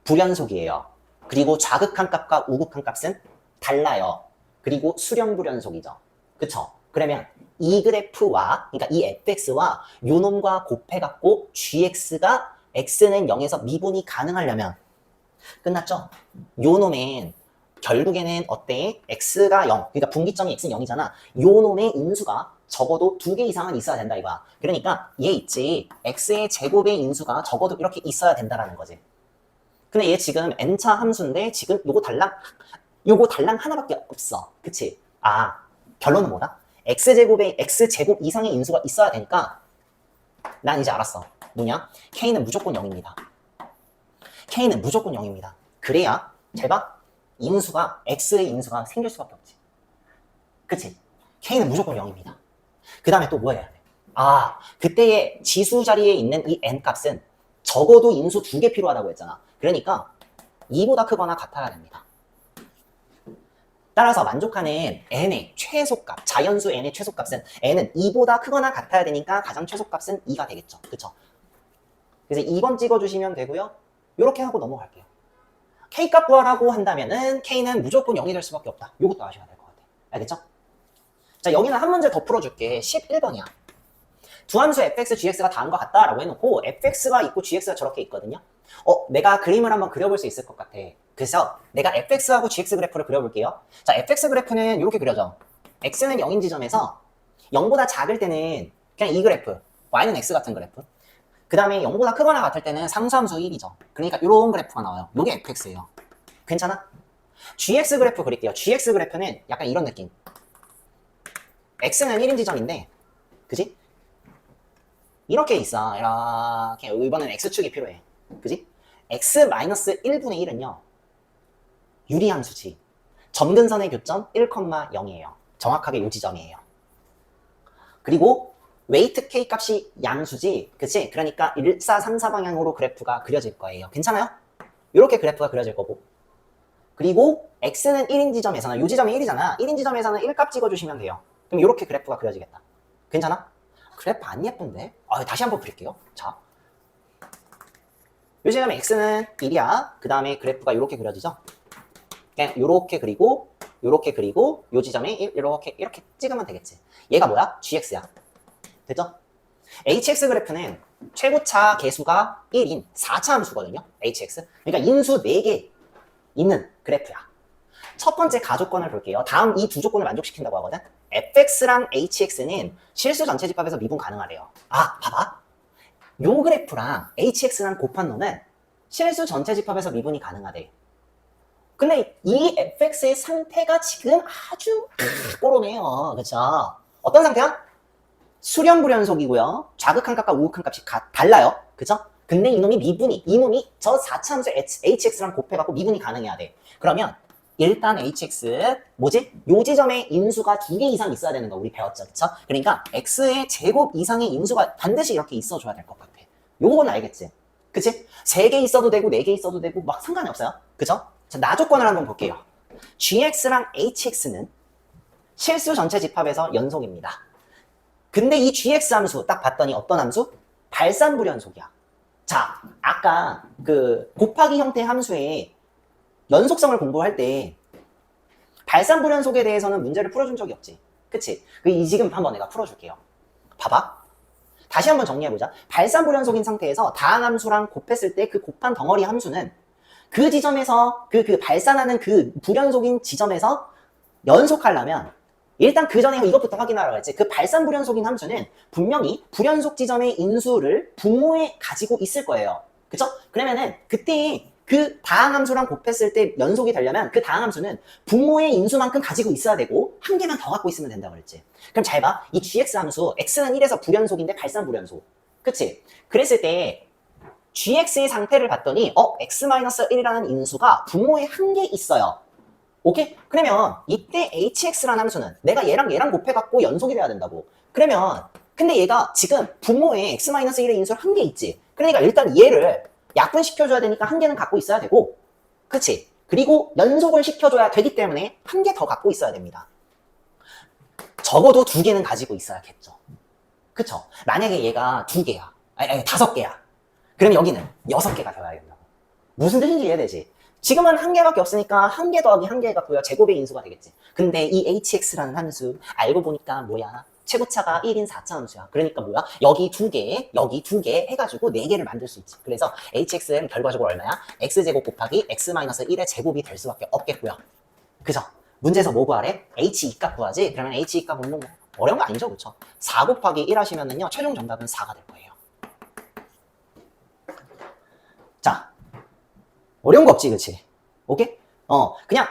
불연속이에요. 그리고 좌극한 값과 우극한 값은 달라요. 그리고 수렴불연속이죠. 그쵸? 그러면 이 그래프와, 그러니까 이 fx와 요 놈과 곱해갖고 gx가 x는 0에서 미분이 가능하려면 끝났죠? 요 놈은 결국에는 어때? x가 0, 그러니까 분기점이 x는 0이잖아. 요 놈의 인수가 적어도 2개 이상은 있어야 된다 이거야. 그러니까 얘 있지, x의 제곱의 인수가 적어도 이렇게 있어야 된다라는 거지. 근데 얘 지금 n차 함수인데 지금 요거 달랑 하나밖에 없어. 그치? 아, 결론은 뭐다? x제곱 이상의 인수가 있어야 되니까 난 이제 알았어. 뭐냐? k는 무조건 0입니다. k는 무조건 0입니다. 그래야 잘 봐. x의 인수가 생길 수밖에 없지. 그치? k는 무조건 0입니다. 그 다음에 또 뭐 해야 돼? 아, 그때의 지수 자리에 있는 이 n 값은 적어도 인수 2개 필요하다고 했잖아. 그러니까 2보다 크거나 같아야 됩니다. 따라서 만족하는 n의 최소값, 자연수 n의 최소값은 n은 2보다 크거나 같아야 되니까 가장 최소값은 2가 되겠죠. 그쵸? 그래서 2번 찍어주시면 되고요. 이렇게 하고 넘어갈게요. k값 구하라고 한다면은 k는 무조건 0이 될 수밖에 없다. 이것도 아셔야 될 것 같아요. 알겠죠? 자, 여기는 한 문제 더 풀어줄게. 11번이야. 두 함수 fx, gx가 다음과 같다라고 해놓고 fx가 있고 gx가 저렇게 있거든요. 내가 그림을 한번 그려볼 수 있을 것 같아. 그래서 내가 fx하고 gx 그래프를 그려볼게요. 자, fx 그래프는 이렇게 그려져. x는 0인 지점에서 0보다 작을 때는 그냥 이 그래프, y는 x 같은 그래프. 그 다음에 0보다 크거나 같을 때는 상수함수 1이죠. 그러니까 이런 그래프가 나와요. 이게 fx예요. 괜찮아? gx 그래프 그릴게요. gx 그래프는 약간 이런 느낌. x는 1인 지점인데, 그지? 이렇게 있어. 이렇게. 이번엔 x축이 필요해. 그지? x-1분의 1은요. 유리함수지. 점근선의 교점 1,0이에요. 정확하게 요 지점이에요. 그리고 웨이트 k 값이 양수지. 그치? 그러니까 1, 4, 3, 4 방향으로 그래프가 그려질 거예요. 괜찮아요? 이렇게 그래프가 그려질 거고. 그리고 x는 1인 지점에서는, 요 지점이 1이잖아. 1인 지점에서는 1값 찍어주시면 돼요. 그럼 이렇게 그래프가 그려지겠다. 괜찮아? 그래프 안 예쁜데? 다시 한번 그릴게요. 자, 요 지점에 x는 1이야. 그 다음에 그래프가 이렇게 그려지죠? 그냥 요렇게 그리고, 요렇게 그리고, 요 지점에 이렇게 찍으면 되겠지. 얘가 뭐야? gx야. 됐죠? hx 그래프는 최고차 개수가 1인 4차 함수거든요. hx. 그러니까 인수 4개 있는 그래프야. 첫 번째 가조건을 볼게요. 다음 이 두 조건을 만족시킨다고 하거든. fx랑 hx는 실수 전체 집합에서 미분 가능하래요. 아, 봐봐. 요 그래프랑 hx랑 곱한 놈은 실수 전체 집합에서 미분이 가능하대. 근데 이 fx의 상태가 지금 아주 꼬로네요. 그쵸? 어떤 상태야? 수렴불연속이고요. 좌극한 값과 우극한 값이 달라요. 그쵸? 근데 이놈이 저 4차 함수 hx랑 곱해갖고 미분이 가능해야 돼. 그러면 일단 hx 뭐지? 요 지점에 인수가 2개 이상 있어야 되는 거 우리 배웠죠. 그쵸? 그러니까 x의 제곱 이상의 인수가 반드시 이렇게 있어줘야 될 것 같아. 요건 알겠지? 그치? 3개 있어도 되고 4개 있어도 되고 막 상관이 없어요. 그쵸? 자, 나조건을 한번 볼게요. gx랑 hx는 실수 전체 집합에서 연속입니다. 근데 이 gx 함수 딱 봤더니 어떤 함수? 발산불연속이야. 자, 아까 그 곱하기 형태 함수의 연속성을 공부할 때 발산불연속에 대해서는 문제를 풀어준 적이 없지. 그치? 지금 한번 내가 풀어줄게요. 봐봐. 다시 한번 정리해보자. 발산불연속인 상태에서 다항함수랑 곱했을 때 그 곱한 덩어리 함수는 그 지점에서 발산하는 그 불연속인 지점에서 연속하려면 일단 그 전에 이것부터 확인하라고 했지. 그 발산불연속인 함수는 분명히 불연속 지점의 인수를 분모에 가지고 있을 거예요. 그쵸? 그러면은 그때 그 다항함수랑 곱했을 때 연속이 되려면 그 다항함수는 분모의 인수만큼 가지고 있어야 되고 한 개만 더 갖고 있으면 된다고 그랬지. 그럼 잘 봐. 이 gx 함수 x는 1에서 불연속인데 발산불연속. 그치? 그랬을 때 gx의 상태를 봤더니 x-1이라는 인수가 분모에 한 개 있어요. 오케이? 그러면 이때 hx라는 함수는 내가 얘랑 곱해갖고 연속이 돼야 된다고. 그러면 근데 얘가 지금 분모에 x-1의 인수를 한 개 있지. 그러니까 일단 얘를 약분시켜줘야 되니까 한 개는 갖고 있어야 되고, 그치? 그리고 연속을 시켜줘야 되기 때문에 한 개 더 갖고 있어야 됩니다. 적어도 2개는 가지고 있어야겠죠. 그쵸? 만약에 얘가 2개야, 아니 5개야. 그럼 여기는 6개가 되어야 된다고. 무슨 뜻인지 이해되지? 지금은 한 개밖에 없으니까 한 개 더하기 한 개가 제곱의 인수가 되겠지. 근데 이 hx라는 함수 알고 보니까 뭐야? 최고차가 1인 4차 함수야. 그러니까 뭐야? 여기 두 개, 여기 두 개 해가지고 네 개를 만들 수 있지. 그래서 hx는 결과적으로 얼마야? x제곱 곱하기 x-1의 제곱이 될 수밖에 없겠고요. 그죠? 문제에서 뭐 구하래? h2 값 구하지? 그러면 h2 값은 뭐 어려운 거 아니죠? 그쵸? 4 곱하기 1 하시면은요, 최종 정답은 4가 될 거예요. 자, 어려운 거 없지, 그치? 오케이? 그냥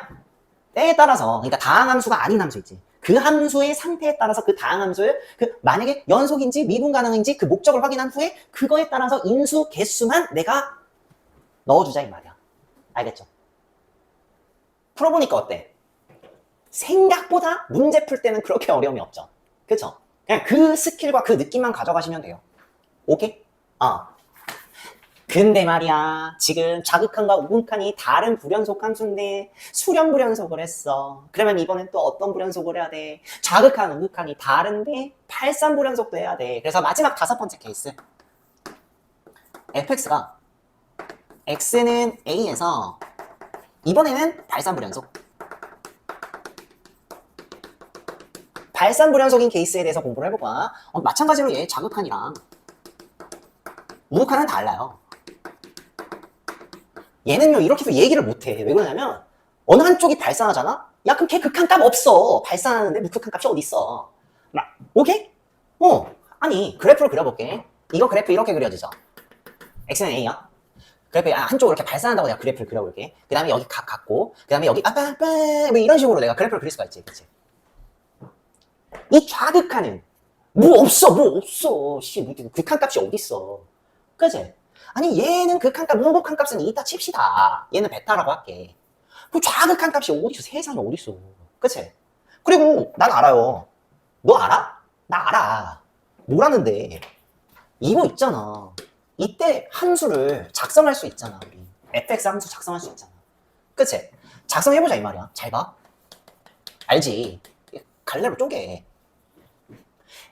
때에 따라서, 그러니까 다항함수가 아닌 함수 있지. 그 함수의 상태에 따라서 그 다항함수를 만약에 연속인지 미분 가능인지 그 목적을 확인한 후에 그거에 따라서 인수 개수만 내가 넣어주자 이 말이야. 알겠죠? 풀어보니까 어때? 생각보다 문제 풀 때는 그렇게 어려움이 없죠. 그쵸? 그냥 그 스킬과 그 느낌만 가져가시면 돼요. 오케이? 근데 말이야, 지금 자극한과 우극한이 다른 불연속 함수인데 수렴 불연속을 했어. 그러면 이번엔 또 어떤 불연속을 해야 돼? 자극한, 우극한이 다른데 발산 불연속도 해야 돼. 그래서 마지막 5번째 케이스. fx가 x는 a에서 이번에는 발산 불연속. 발산 불연속인 케이스에 대해서 공부를 해볼까? 마찬가지로 얘 자극한이랑 우극한은 달라요. 얘는요 이렇게 얘기를 못해. 왜 그러냐면 어느 한쪽이 발산하잖아? 야 그럼 걔 극한값 없어. 발산하는데 무극한값이 어딨어. 오케이? 아니 그래프를 그려볼게. 이거 그래프 이렇게 그려지죠. x는 a야. 그래프 한쪽으로 이렇게 발산한다고 내가 그래프를 그려볼게. 그 다음에 여기 각 갖고 그 다음에 여기 뭐 이런 식으로 내가 그래프를 그릴 수가 있지. 그치? 이 좌극한은 뭐 없어. 씨, 극한값이 어딨어. 그치? 아니 얘는 극한값, 우극한값은 이따 칩시다. 얘는 베타라고 할게. 그 좌극한 값이 어딨어? 세상에 어딨어? 그치? 그리고 난 알아요. 너 알아? 나 알아. 뭐라는데? 이거 있잖아. 이때 함수를 작성할 수 있잖아. 우리 fx 함수 작성할 수 있잖아. 그치? 작성해보자 이 말이야. 잘 봐. 알지? 갈래로 쪼개.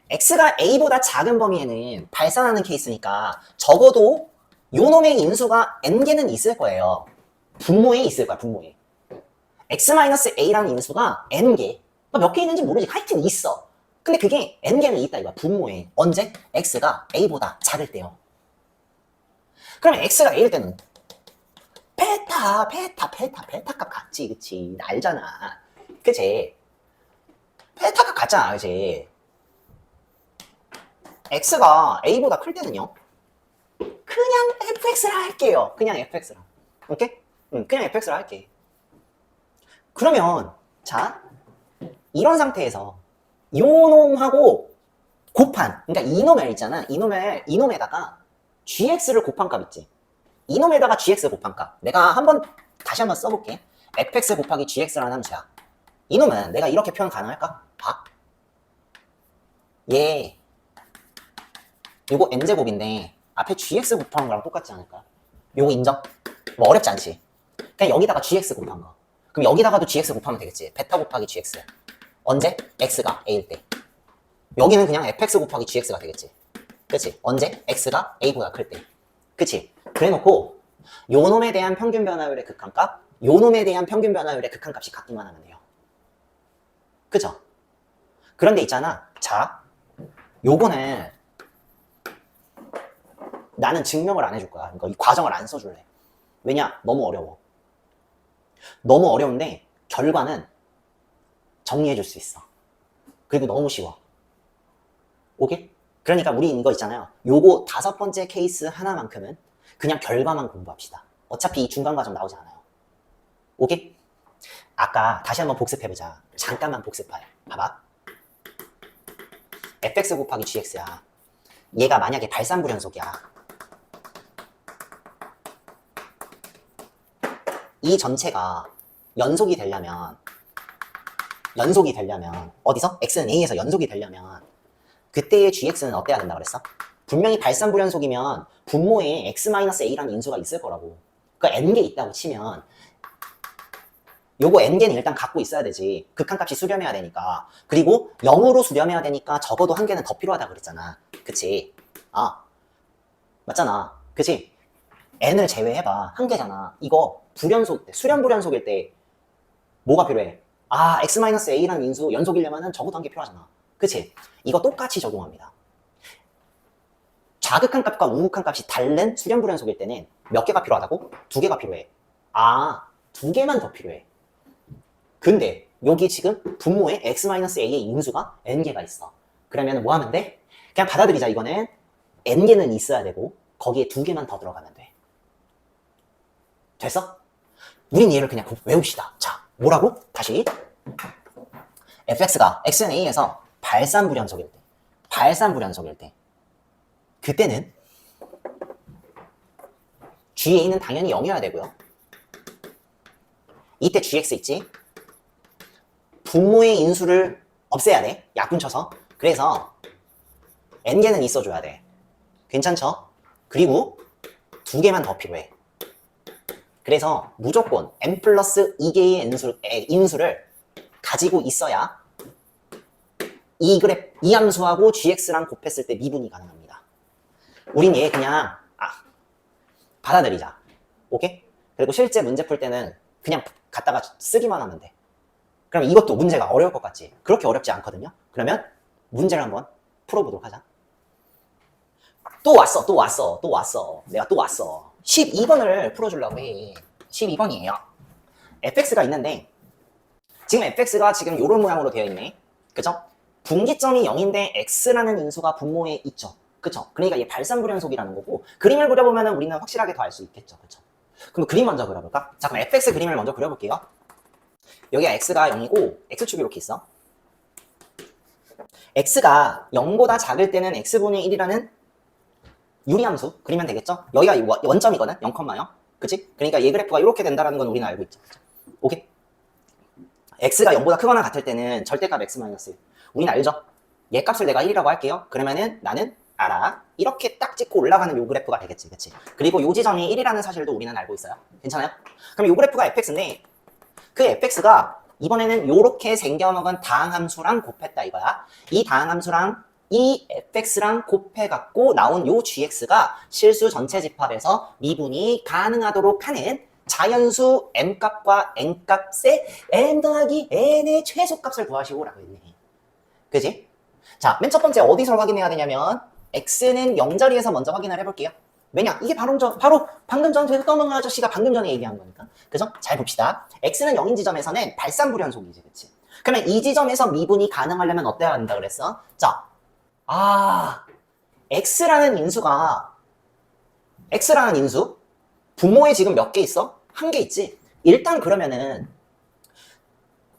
x가 a보다 작은 범위에는 발산하는 케이스니까 적어도 요 놈의 인수가 n개는 있을 거예요. 분모에 있을 거야, 분모에. x-a라는 인수가 n개. 몇 개 있는지 모르지. 하여튼 있어. 근데 그게 n개는 있다 이거야, 분모에. 언제? x가 a보다 작을 때요. 그러면 x가 a일 때는 베타 값 같지, 그치? 알잖아. 그치? 베타 값 같잖아, 그치? x가 a보다 클 때는요? 그냥 fx라 할게요. 그냥 fx라. 오케이? 그냥 fx라 할게. 그러면 자 이런 상태에서 요 놈하고 곱한, 그러니까 이놈을 있잖아. 이놈에다가 gx를 곱한 값 있지. 이놈에다가 gx 곱한 값. 내가 다시 한번 써볼게. fx 곱하기 gx라는 함수야. 이놈은 내가 이렇게 표현 가능할까? 봐. 얘 요거 n제곱인데 앞에 gx 곱한 거랑 똑같지 않을까? 요거 인정? 뭐 어렵지 않지? 그냥 여기다가 gx 곱한 거. 그럼 여기다가도 gx 곱하면 되겠지. 베타 곱하기 gx. 언제? x가 a일 때. 여기는 그냥 fx 곱하기 gx가 되겠지. 그치? 언제? x가 a보다 클 때. 그치? 그래놓고 요 놈에 대한 평균 변화율의 극한값, 요 놈에 대한 평균 변화율의 극한값이 같기만 하면 돼요. 그죠? 그런데 있잖아. 자, 요거는 나는 증명을 안 해줄 거야. 그러니까 이 과정을 안 써줄래. 왜냐? 너무 어려워. 너무 어려운데 결과는 정리해 줄 수 있어. 그리고 너무 쉬워. 오케이? 그러니까 우리 이거 있잖아요. 요거 5번째 케이스 하나만큼은 그냥 결과만 공부합시다. 어차피 이 중간 과정 나오지 않아요. 오케이? 아까 다시 한번 복습해보자. 잠깐만 복습해. 봐봐. fx 곱하기 gx야. 얘가 만약에 발산불연속이야. 이 전체가 연속이 되려면 어디서? x는 a에서 연속이 되려면 그때의 gx는 어때야 된다 그랬어? 분명히 발산불연속이면 분모에 x-a라는 인수가 있을 거라고. 그러니까 n개 있다고 치면 요거 n개는 일단 갖고 있어야 되지. 극한값이 수렴해야 되니까. 그리고 0으로 수렴해야 되니까 적어도 한 개는 더 필요하다 그랬잖아. 그치? 맞잖아. 그치? n을 제외해봐. 한 개잖아. 이거 수렴 불연속일 때 뭐가 필요해? x-a라는 인수 연속이려면 적어도 한 개 필요하잖아. 그치? 이거 똑같이 적용합니다. 좌극한 값과 우극한 값이 다른 수렴불연속일 때는 몇 개가 필요하다고? 2개가 필요해. 아, 2개만 더 필요해. 근데 여기 지금 분모에 x-a의 인수가 n개가 있어. 그러면 뭐 하면 돼? 그냥 받아들이자. 이거는 n개는 있어야 되고 거기에 2개만 더 들어가면 돼. 됐어? 우린 얘를 그냥 외웁시다. 자, 뭐라고? 다시. fx가 x는 a에서 발산불연속일 때 그때는 ga는 당연히 0이어야 되고요. 이때 gx 있지? 분모의 인수를 없애야 돼. 약분 쳐서. 그래서 n개는 있어줘야 돼. 괜찮죠? 그리고 2개만 더 필요해. 그래서 무조건 n 플러스 2개의 인수를 가지고 있어야 이 함수하고 gx랑 곱했을 때 미분이 가능합니다. 우린 얘 그냥 받아들이자. 오케이? 그리고 실제 문제 풀 때는 그냥 갖다가 쓰기만 하면 돼. 그럼 이것도 문제가 어려울 것 같지? 그렇게 어렵지 않거든요? 그러면 문제를 한번 풀어보도록 하자. 또 왔어. 내가 또 왔어. 12번을 풀어주려고 해. 12번이에요. fx가 있는데 지금 fx가 지금 이런 모양으로 되어 있네. 그쵸? 분기점이 0인데 x라는 인수가 분모에 있죠. 그쵸? 그러니까 얘 발산불연속이라는 거고 그림을 그려보면 우리는 확실하게 더 알 수 있겠죠. 그쵸? 그럼 그림 먼저 그려볼까? 자, 그럼 fx 그림을 먼저 그려볼게요. 여기가 x가 0이고 x축이 이렇게 있어. x가 0보다 작을 때는 x분의 1이라는 유리함수 그리면 되겠죠? 여기가 원점이거든? 0,0. 그치? 그러니까 얘 그래프가 이렇게 된다는 건 우리는 알고 있죠. 그쵸? 오케이? x가 0보다 크거나 같을 때는 절대값 x-1. 우리는 알죠? 얘 값을 내가 1이라고 할게요. 그러면은 나는 알아. 이렇게 딱 찍고 올라가는 요 그래프가 되겠지. 그치? 그리고 요 지점이 1이라는 사실도 우리는 알고 있어요. 괜찮아요? 그럼 요 그래프가 fx인데 그 fx가 이번에는 요렇게 생겨먹은 다항함수랑 곱했다 이거야. 이 다항함수랑 이 fx랑 곱해갖고 나온 요 gx가 실수 전체 집합에서 미분이 가능하도록 하는 자연수 m값과 n값의 m 더하기 n의 최소값을 구하시오 라고 했네. 그지? 자, 맨 첫 번째 어디서 확인해야 되냐면 x는 0자리에서 먼저 확인을 해볼게요. 왜냐? 이게 바로 방금 전 떠먹은 아저씨가 방금 전에 얘기한 거니까. 그죠? 잘 봅시다. x는 0인 지점에서는 발산불연속이지. 그치? 그러면 이 지점에서 미분이 가능하려면 어때야 한다 그랬어? 자, x라는 인수 분모에 지금 몇 개 있어? 한 개 있지? 일단 그러면은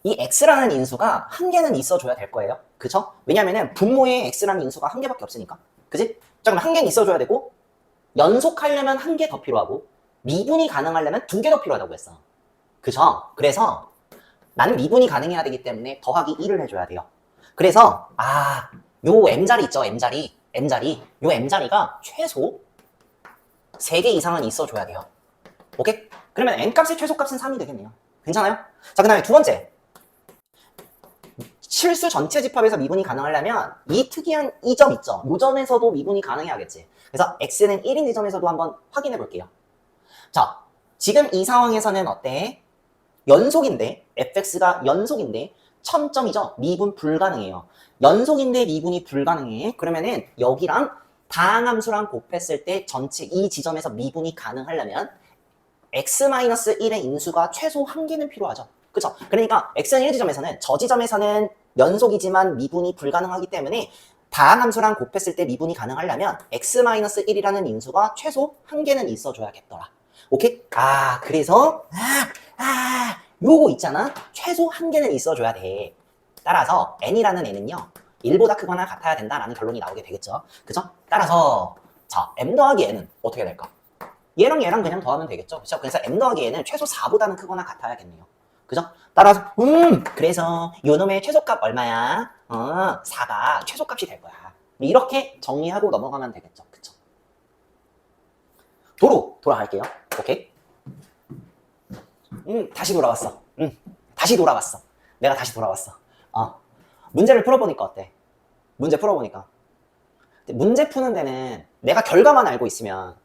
이 x라는 인수가 한 개는 있어줘야 될 거예요. 그쵸? 왜냐면은 분모에 x라는 인수가 한 개밖에 없으니까. 그치? 자, 그럼 한 개는 있어줘야 되고 연속하려면 한 개 더 필요하고 미분이 가능하려면 2개 더 필요하다고 했어. 그쵸? 그래서 나는 미분이 가능해야 되기 때문에 더하기 1을 해줘야 돼요. 그래서 요 m자리 있죠? 요 m자리가 최소 3개 이상은 있어줘야 돼요. 오케이? 그러면 n값의 최소값은 3이 되겠네요. 괜찮아요? 자, 그 다음에 두 번째. 실수 전체 집합에서 미분이 가능하려면 이 특이한 이 점 있죠? 이 점에서도 미분이 가능해야겠지. 그래서 x는 1인 지점에서도 한번 확인해 볼게요. 자, 지금 이 상황에서는 어때? 연속인데 fx가 연속인데 1000점이죠? 미분 불가능해요. 연속인데 미분이 불가능해. 그러면은 여기랑 다항함수랑 곱했을 때 전체 이 지점에서 미분이 가능하려면 x-1의 인수가 최소 한 개는 필요하죠. 그쵸? 그러니까 x는 1 지점에서는 저 지점에서는 연속이지만 미분이 불가능하기 때문에 다항함수랑 곱했을 때 미분이 가능하려면 x-1이라는 인수가 최소 한 개는 있어줘야겠더라. 오케이? 그래서 요거 있잖아. 최소 한 개는 있어줘야 돼. 따라서 n이라는 n은요 1보다 크거나 같아야 된다라는 결론이 나오게 되겠죠. 그죠? 따라서 자 m 더하기 n은 어떻게 될까? 얘랑 얘랑 그냥 더하면 되겠죠. 그죠? 그래서 m 더하기 n은 최소 4보다는 크거나 같아야겠네요. 그죠? 따라서 그래서 요놈의 최소값 얼마야? 4가 최소값이 될 거야. 이렇게 정리하고 넘어가면 되겠죠. 그쵸? 돌아갈게요. 오케이? 다시 돌아왔어. 다시 돌아왔어. 내가 다시 돌아왔어. 문제를 풀어보니까 어때? 문제 풀어보니까. 문제 푸는 데는 내가 결과만 알고 있으면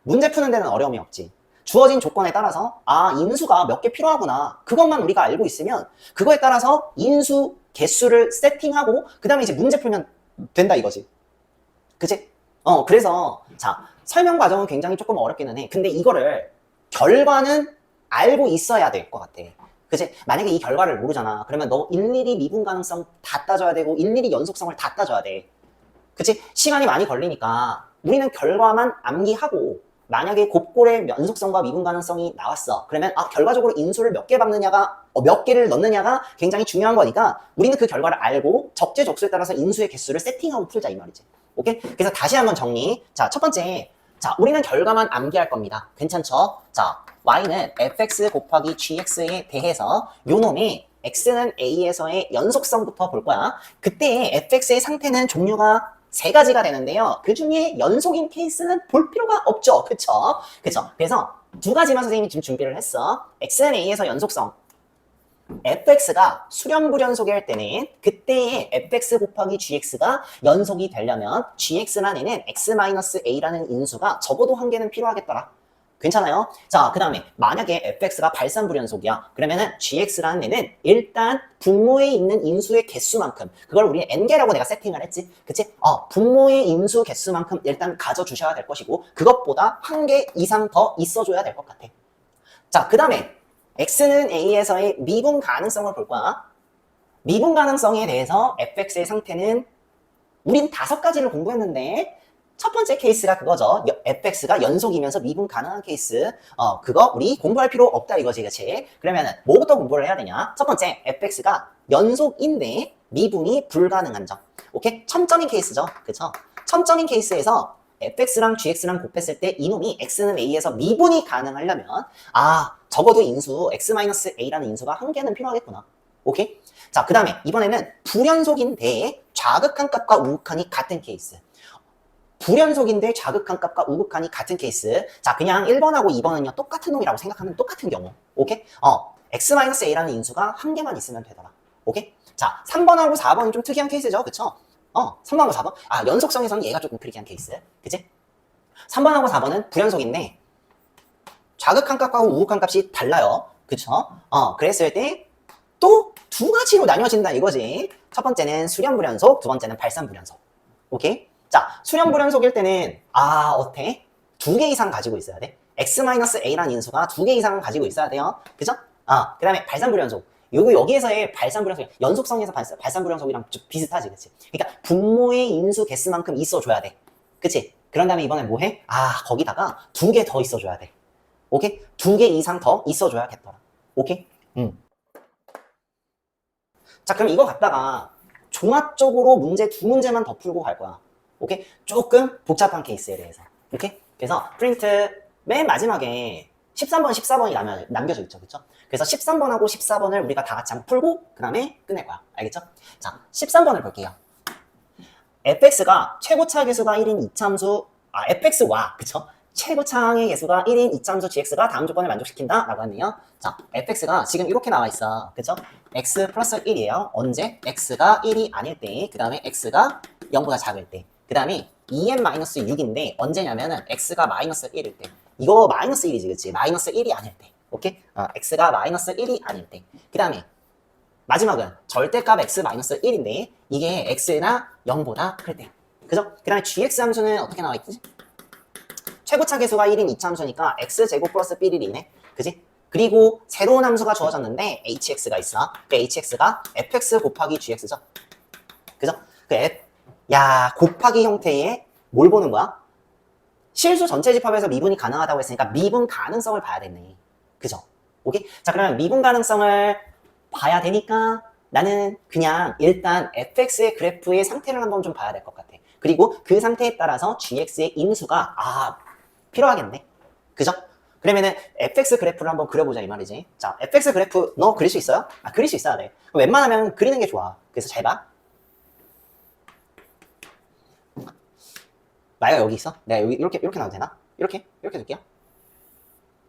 문제 푸는 데는 어려움이 없지. 주어진 조건에 따라서 인수가 몇 개 필요하구나. 그것만 우리가 알고 있으면 그거에 따라서 인수 개수를 세팅하고 그 다음에 이제 문제 풀면 된다 이거지. 그치? 그래서 자, 설명 과정은 굉장히 조금 어렵기는 해. 근데 이거를 결과는 알고 있어야 될 것 같아. 그치? 만약에 이 결과를 모르잖아. 그러면 너 일일이 미분 가능성 다 따져야 되고 일일이 연속성을 다 따져야 돼. 그치? 시간이 많이 걸리니까 우리는 결과만 암기하고 만약에 곱골의 연속성과 미분 가능성이 나왔어. 그러면 결과적으로 인수를 몇 개 받느냐가 몇 개를 넣느냐가 굉장히 중요한 거니까 우리는 그 결과를 알고 적재적소에 따라서 인수의 개수를 세팅하고 풀자 이 말이지. 오케이? 그래서 다시 한번 정리. 자, 첫 번째. 자, 우리는 결과만 암기할 겁니다. 괜찮죠? 자, y는 fx 곱하기 gx에 대해서 요놈의 x는 a에서의 연속성부터 볼 거야. 그때 fx의 상태는 종류가 세 가지가 되는데요. 그 중에 연속인 케이스는 볼 필요가 없죠. 그쵸? 그쵸? 그래서 두 가지만 선생님이 지금 준비를 했어. x는 a에서 연속성. fx가 수렴불연속일 때는 그때의 fx 곱하기 gx가 연속이 되려면 gx란 애는 x-a라는 인수가 적어도 한 개는 필요하겠더라. 괜찮아요? 자, 그 다음에 만약에 fx가 발산불연속이야. 그러면은 gx라는 애는 일단 분모에 있는 인수의 개수만큼, 그걸 우리 n개라고 내가 세팅을 했지. 그치? 분모의 인수 개수만큼 일단 가져주셔야 될 것이고 그것보다 한 개 이상 더 있어줘야 될 것 같아. 자, 그 다음에 x는 a에서의 미분 가능성을 볼 거야. 미분 가능성에 대해서 fx의 상태는 우린 5가지를 공부했는데 첫 번째 케이스가 그거죠. fx가 연속이면서 미분 가능한 케이스. 그거 우리 공부할 필요 없다 이거지, 그치? 그러면은 뭐부터 공부를 해야 되냐? 첫 번째, fx가 연속인데 미분이 불가능한 점. 오케이? 첨점인 케이스죠. 그쵸? 첨점인 케이스에서 fx랑 gx랑 곱했을 때 이놈이 x는 a에서 미분이 가능하려면 적어도 인수 x-a라는 인수가 한 개는 필요하겠구나. 오케이? 자, 그 다음에 이번에는 불연속인데 좌극한 값과 우극한이 같은 케이스. 불연속인데 좌극한 값과 우극한이 같은 케이스. 자, 그냥 1번하고 2번은요 똑같은 놈이라고 생각하면 똑같은 경우. 오케이? x-a라는 인수가 한 개만 있으면 되더라. 오케이? 자, 3번하고 4번은 좀 특이한 케이스죠. 그쵸? 3번하고 4번? 연속성에서는 얘가 조금 특이한 케이스. 그치? 3번하고 4번은 불연속인데 좌극한 값과 우극한 값이 달라요. 그쵸? 그랬을 때 또 두 가지로 나뉘어진다 이거지. 첫 번째는 수렴불연속, 두 번째는 발산불연속. 오케이? 자, 수렴불연속일 때는 어때? 2개 이상 가지고 있어야 돼. x-a라는 인수가 2개 이상 가지고 있어야 돼요. 그죠? 그 다음에 발산불연속. 여기에서의 발산불연속, 연속성에서 발산불연속이랑 좀 비슷하지, 그치? 그러니까 분모의 인수 개수만큼 있어줘야 돼. 그치? 그런 다음에 이번에 뭐 해? 거기다가 2개 더 있어줘야 돼. 오케이? 2개 이상 더 있어줘야겠더라. 오케이? 자, 그럼 이거 갖다가 종합적으로 문제 2문제만 더 풀고 갈 거야. 오케이? 조금 복잡한 케이스에 대해서. 오케이? 그래서 프린트 맨 마지막에 13번, 14번이 남겨져 있죠. 그쵸? 그래서 13번하고 14번을 우리가 다 같이 한번 풀고 그 다음에 끝낼 거야. 알겠죠? 자, 13번을 볼게요. fx가 최고차 계수가 1인 이참수, fx와, 그쵸? 최고차항의 계수가 1인 이참수 gx가 다음 조건을 만족시킨다 라고 하네요. 자, fx가 지금 이렇게 나와 있어. 그쵸? x 플러스 1이에요. 언제? x가 1이 아닐 때, 그 다음에 x가 0보다 작을 때, 그 다음에 2n-6인데 언제냐면은 x가 마이너스 1일 때. 이거 마이너스 1이지, 그치? 마이너스 1이 아닐 때. 오케이? x가 마이너스 1이 아닐 때. 그 다음에 마지막은 절대값 x-1인데 이게 x나 0보다 클 때. 그죠? 그 다음에 gx 함수는 어떻게 나와 있지? 최고차 계수가 1인 2차 함수니까 x제곱 플러스 b1이네. 그지? 그리고 새로운 함수가 주어졌는데 hx가 있어. 그 hx가 fx 곱하기 gx죠. 그죠? 곱하기 형태의 뭘 보는 거야? 실수 전체 집합에서 미분이 가능하다고 했으니까 미분 가능성을 봐야 되네. 그죠? 오케이? 자, 그러면 미분 가능성을 봐야 되니까 나는 그냥 일단 fx의 그래프의 상태를 한번 좀 봐야 될 것 같아. 그리고 그 상태에 따라서 gx의 인수가 필요하겠네. 그죠? 그러면은 fx 그래프를 한번 그려보자 이 말이지. 자, fx 그래프 너 그릴 수 있어요? 그릴 수 있어야 돼. 웬만하면 그리는 게 좋아. 그래서 잘 봐. 나이가 여기 있어? 내가 여기 이렇게 놔도 되나? 이렇게 둘게요.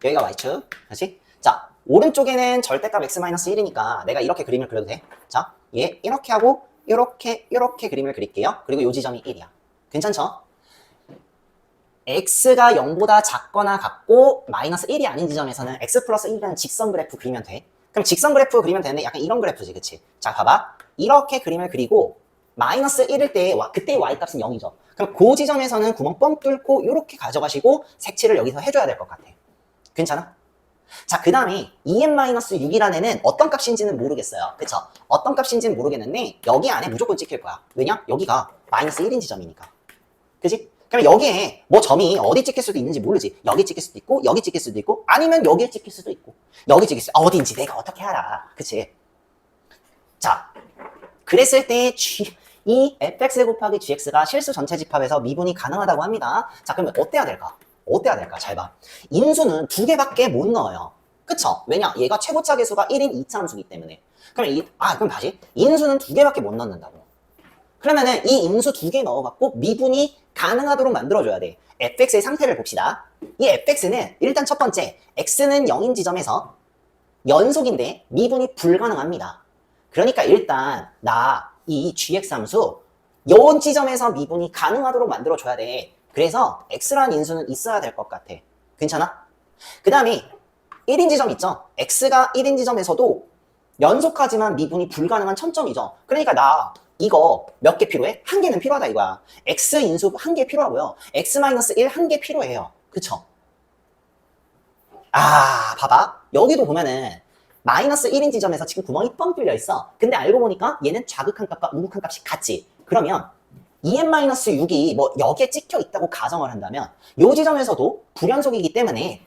여기가 y축. 다시. 자, 오른쪽에는 절대값 x-1이니까 내가 이렇게 그림을 그려도 돼. 자, 얘 이렇게 하고 이렇게 그림을 그릴게요. 그리고 요 지점이 1이야. 괜찮죠? x가 0보다 작거나 같고 마이너스 1이 아닌 지점에서는 x 플러스 1이라는 직선 그래프 그리면 돼. 그럼 직선 그래프 그리면 되는데 약간 이런 그래프지, 그치? 자, 봐봐. 이렇게 그림을 그리고 마이너스 1일 때 그때의 y값은 0이죠. 그럼 그 지점에서는 구멍 뻥 뚫고 이렇게 가져가시고 색칠을 여기서 해줘야 될 것 같아. 괜찮아? 자, 그 다음에 2n-6이라는 애는 어떤 값인지는 모르겠어요. 그쵸? 어떤 값인지는 모르겠는데 여기 안에 무조건 찍힐 거야. 왜냐? 여기가 마이너스 1인 지점이니까. 그지? 그럼 여기에 뭐 점이 어디 찍힐 수도 있는지 모르지. 여기 찍힐 수도 있고 여기 찍힐 수도 있고 아니면 여기에 찍힐 수도 있고 여기 찍힐 수 어딘지 내가 어떻게 알아. 그치? 자, 그랬을 때 이 fx 곱하기 gx가 실수 전체 집합에서 미분이 가능하다고 합니다. 자, 그러면 어때야 될까? 어때야 될까? 잘 봐. 인수는 두 개밖에 못 넣어요. 그쵸? 왜냐? 얘가 최고차 계수가 1인 2차 함수기 때문에. 그럼 다시. 인수는 두 개밖에 못 넣는다고. 그러면은 이 인수 두 개 넣어갖고 미분이 가능하도록 만들어줘야 돼. fx의 상태를 봅시다. 이 fx는 일단 첫 번째, x는 0인 지점에서 연속인데 미분이 불가능합니다. 그러니까 일단 이 gx 함수 요 지점에서 미분이 가능하도록 만들어줘야 돼. 그래서 x라는 인수는 있어야 될 것 같아. 괜찮아? 그 다음에 1인 지점 있죠? x가 1인 지점에서도 연속하지만 미분이 불가능한 천점이죠. 그러니까 이거 몇 개 필요해? 한 개는 필요하다 이거야. x 인수 한 개 필요하고요. x-1 한 개 필요해요. 그쵸? 아, 봐봐. 여기도 보면은 마이너스 1인 지점에서 지금 구멍이 뻥 뚫려 있어. 근데 알고 보니까 얘는 좌극한 값과 우극한 값이 같지. 그러면 2n-6이 뭐 여기에 찍혀 있다고 가정을 한다면 이 지점에서도 불연속이기 때문에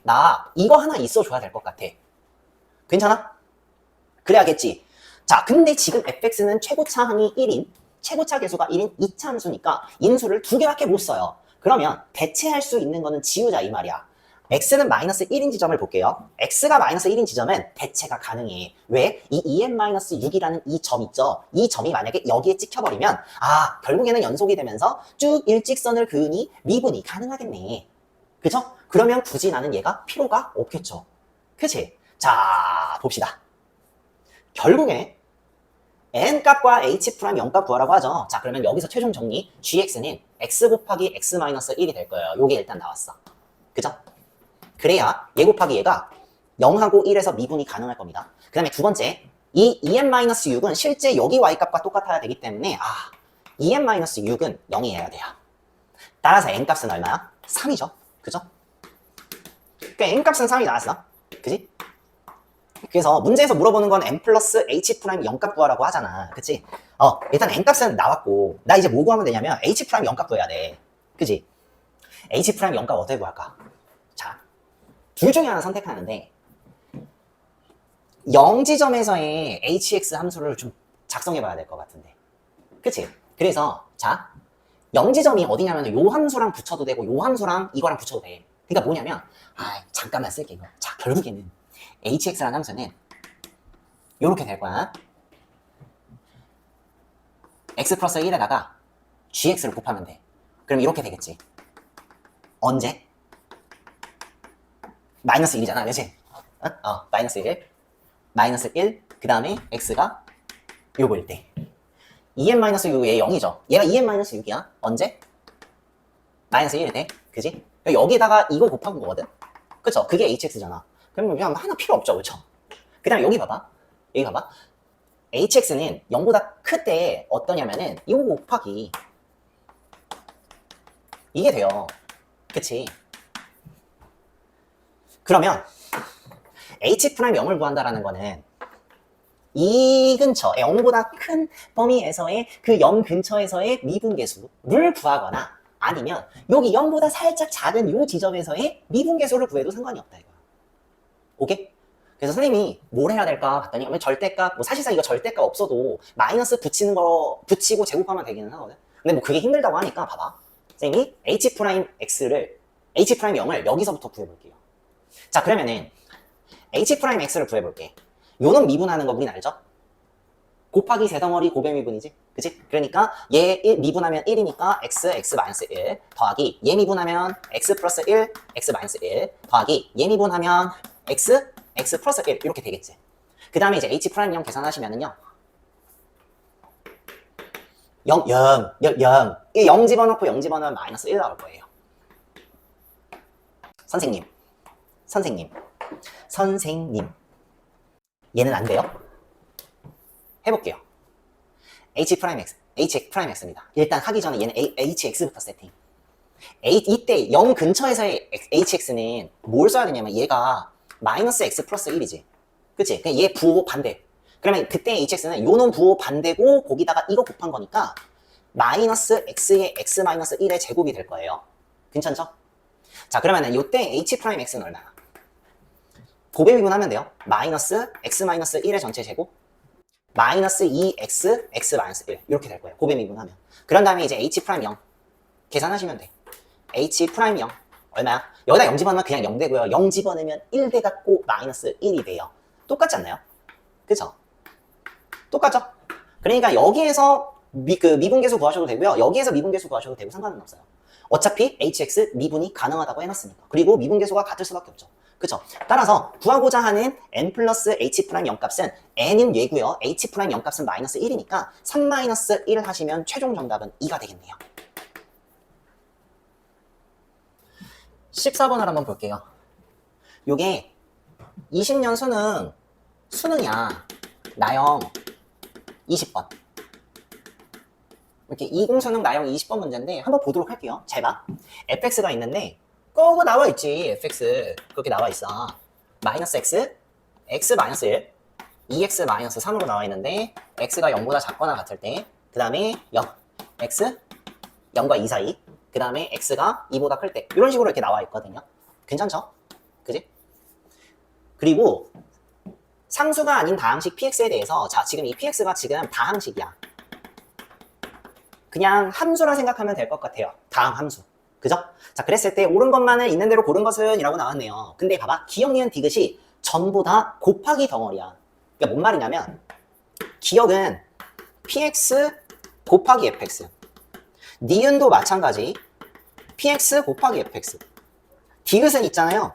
이거 하나 있어줘야 될 것 같아. 괜찮아? 그래야겠지. 자, 근데 지금 fx는 최고차 항이 1인, 최고차 계수가 1인 2차 함수니까 인수를 두 개밖에 못 써요. 그러면 대체할 수 있는 거는 지우자 이 말이야. x는 마이너스 1인 지점을 볼게요. x가 마이너스 1인 지점은 대체가 가능해. 왜? 이 2n-6이라는 이 점 있죠? 이 점이 만약에 여기에 찍혀버리면 결국에는 연속이 되면서 쭉 일직선을 그으니 미분이 가능하겠네. 그죠? 그러면 굳이 나는 얘가 필요가 없겠죠. 그치? 자, 봅시다. 결국에 n값과 h'0값 구하라고 하죠. 자, 그러면 여기서 최종 정리 gx는 x 곱하기 x-1이 될 거예요. 요게 일단 나왔어. 그죠? 그래야 얘 곱하기 얘가 0하고 1에서 미분이 가능할 겁니다. 그 다음에 두 번째, 이 2n-6은 실제 여기 y값과 똑같아야 되기 때문에 2n-6은 0이어야 돼요. 따라서 n값은 얼마야? 3이죠. 그죠? 그러니까 n값은 3이 나왔어. 그지? 그래서 문제에서 물어보는 건 n 플러스 h' 0값 구하라고 하잖아. 그치? 일단 n값은 나왔고 나 이제 뭐 구하면 되냐면 h' 0값 구해야 돼. 그지? h' 0값 어떻게 구할까? 자, 둘 중에 하나 선택하는데 0지점에서의 hx 함수를 좀 작성해 봐야 될 것 같은데. 그치? 그래서 자, 0지점이 어디냐면 요 함수랑 붙여도 되고 요 함수랑 이거랑 붙여도 돼. 그러니까 뭐냐면 잠깐만 쓸게 이거. 자, 결국에는 hx라는 함수는 요렇게 될 거야. x 플러스 1에다가 gx를 곱하면 돼. 그럼 이렇게 되겠지. 언제? 마이너스 1이잖아, 그치? 마이너스 1. 마이너스 1, 그 다음에 x가 요거일 때. 2n-6, 얘 0이죠. 얘가 2n-6이야. 언제? 마이너스 1일 때. 그지? 여기다가 이거 곱한 거거든? 그쵸? 그게 hx잖아. 그러면 그냥 하나 필요 없죠, 그쵸? 그 다음에 여기 봐봐. 여기 봐봐. hx는 0보다 클 때 어떠냐면은 이거 곱하기 이게 돼요. 그치? 그러면 h'0을 구한다라는 거는 이 근처, 0보다 큰 범위에서의 그 0 근처에서의 미분계수를 구하거나 아니면 여기 0보다 살짝 작은 이 지점에서의 미분계수를 구해도 상관이 없다 이거야. 오케이? 그래서 선생님이 뭘 해야 될까 봤더니 절대값, 뭐 사실상 이거 절대값 없어도 마이너스 붙이고 제곱하면 되기는 하거든. 근데 뭐 그게 힘들다고 하니까 봐봐. 선생님이 h'x를 h'0을 여기서부터 구해볼게요. 자, 그러면은 h'x를 구해볼게. 요놈 미분하는 거 우린 알죠? 곱하기 세덩어리 곱의 미분이지. 그치? 그러니까 얘 미분하면 1이니까 x-1 더하기 얘 미분하면 x 플러스 1, x-1 더하기 얘 미분하면 x 플러스 1 이렇게 되겠지. 그 다음에 이제 h'0 계산하시면은요 0 이 0 집어넣고 0 집어넣으면 마이너스 1 나올 거예요. 선생님 얘는 안 돼요. 해볼게요. hx입니다. 일단 하기 전에 얘는 hx부터 세팅. 이때 0 근처에서의 hx는 뭘 써야 되냐면 얘가 마이너스 x 플러스 1이지. 그치? 그냥 얘 부호 반대. 그러면 그때 hx는 요놈 부호 반대고 거기다가 이거 곱한 거니까 마이너스 x의 x 마이너스 1의 제곱이 될 거예요. 괜찮죠? 자, 그러면은 요때 h'x는 얼마야? 고배 미분하면 돼요. 마이너스 x 마이너스 1의 전체 제곱 마이너스 2x x 마이너스 1 이렇게 될 거예요. 고배 미분하면. 그런 다음에 이제 h'0 계산하시면 돼. h'0 얼마야? 여기다 0 집어넣으면 그냥 0 되고요. 0 집어넣으면 1 돼갖고 마이너스 1이 돼요. 똑같지 않나요? 그쵸? 똑같죠? 그러니까 여기에서 미분계수 구하셔도 되고요. 여기에서 미분계수 구하셔도 되고 상관은 없어요. 어차피 hx 미분이 가능하다고 해놨으니까. 그리고 미분계수가 같을 수밖에 없죠. 그쵸? 따라서 구하고자 하는 n 플러스 h'0 값은 n인 얘고요. h'0 값은 마이너스 1이니까 3 마이너스 1 하시면 최종 정답은 2가 되겠네요. 14번을 한번 볼게요. 요게 20년 수능이야. 나영 20번. 이렇게 20수능 나영 20번 문제인데 한번 보도록 할게요. 잘 봐. fx가 있는데 꼭 나와 있지. fx 그렇게 나와 있어. 마이너스 x, x 마이너스 1, 2x 마이너스 3으로 나와 있는데 x가 0보다 작거나 같을 때 그 다음에 0, x 0과 2 사이 그 다음에 x가 2보다 클 때 이런 식으로 이렇게 나와 있거든요. 괜찮죠? 그지? 그리고 상수가 아닌 다항식 px에 대해서 자 지금 이 px가 지금 다항식이야. 그냥 함수라 생각하면 될 것 같아요. 다항 함수. 그죠? 자 그랬을 때 옳은 것만을 있는 대로 고른 것은 이라고 나왔네요. 근데 봐봐. 기억, 니은, 디귿이 전부 다 곱하기 덩어리야. 그러니까 뭔 말이냐면 기억은 px 곱하기 fx 니은도 마찬가지 px 곱하기 fx 디귿은 있잖아요.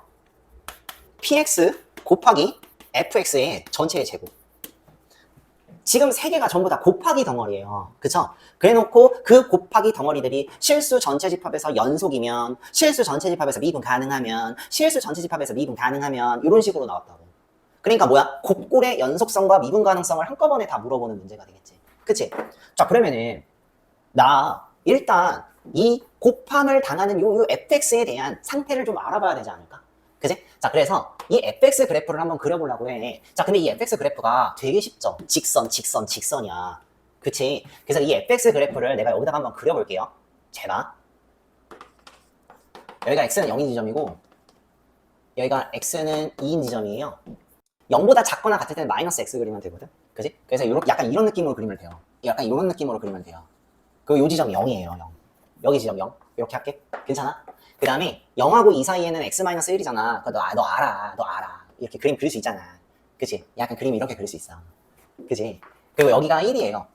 px 곱하기 fx의 전체의 제곱. 지금 세 개가 전부 다 곱하기 덩어리예요. 그쵸? 그래놓고 그 곱하기 덩어리들이 실수 전체 집합에서 연속이면 실수 전체 집합에서 미분 가능하면 실수 전체 집합에서 미분 가능하면 이런 식으로 나왔다고. 그러니까 뭐야? 곱골의 연속성과 미분 가능성을 한꺼번에 다 물어보는 문제가 되겠지. 그치? 자 그러면은 나 일단 이 곱함을 당하는 요 fx에 대한 상태를 좀 알아봐야 되지 않을까? 그지? 자 그래서 이 fx 그래프를 한번 그려보려고 해. 자 근데 이 fx 그래프가 되게 쉽죠. 직선이야. 그치? 그래서 이 fx 그래프를 내가 여기다가 한번 그려볼게요. 잘 봐. 여기가 x는 0인 지점이고 여기가 x는 2인 지점이에요. 0보다 작거나 같을 때는 마이너스 x 그리면 되거든. 그지? 그래서 약간 이런 느낌으로 그리면 돼요. 약간 이런 느낌으로 그리면 돼요. 그리고 요 지점이 0이에요. 0. 여기 지점 0. 이렇게 할게. 괜찮아? 그 다음에 0하고 2 사이에는 x-1이잖아. 너 알아. 이렇게 그림 그릴 수 있잖아. 그치? 약간 그림 이렇게 그릴 수 있어. 그치? 그리고 여기가 1이에요.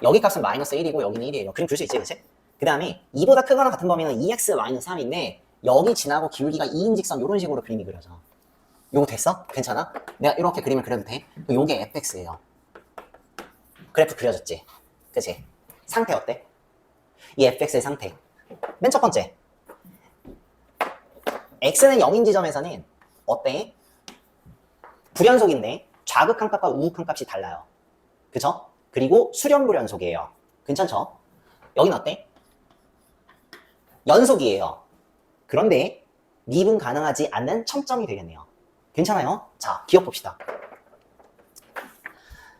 여기 값은 마이너스 1이고 여기는 1이에요. 그림 그릴 수 있지, 그치? 그 다음에 2보다 크거나 같은 범위는 2x-3인데 여기 지나고 기울기가 2인 직선 이런 식으로 그림이 그려져. 요거 됐어? 괜찮아? 내가 이렇게 그림을 그려도 돼? 요게 fx예요. 그래프 그려졌지? 그치? 상태 어때? 이 fx의 상태. 맨 첫 번째. x는 0인 지점에서는 어때? 불연속인데 좌극한 값과 우극한 값이 달라요. 그쵸? 그리고 수렴불연속이에요. 괜찮죠? 여긴 어때? 연속이에요. 그런데 미분 가능하지 않는 첨점이 되겠네요. 괜찮아요? 자, 기억 봅시다.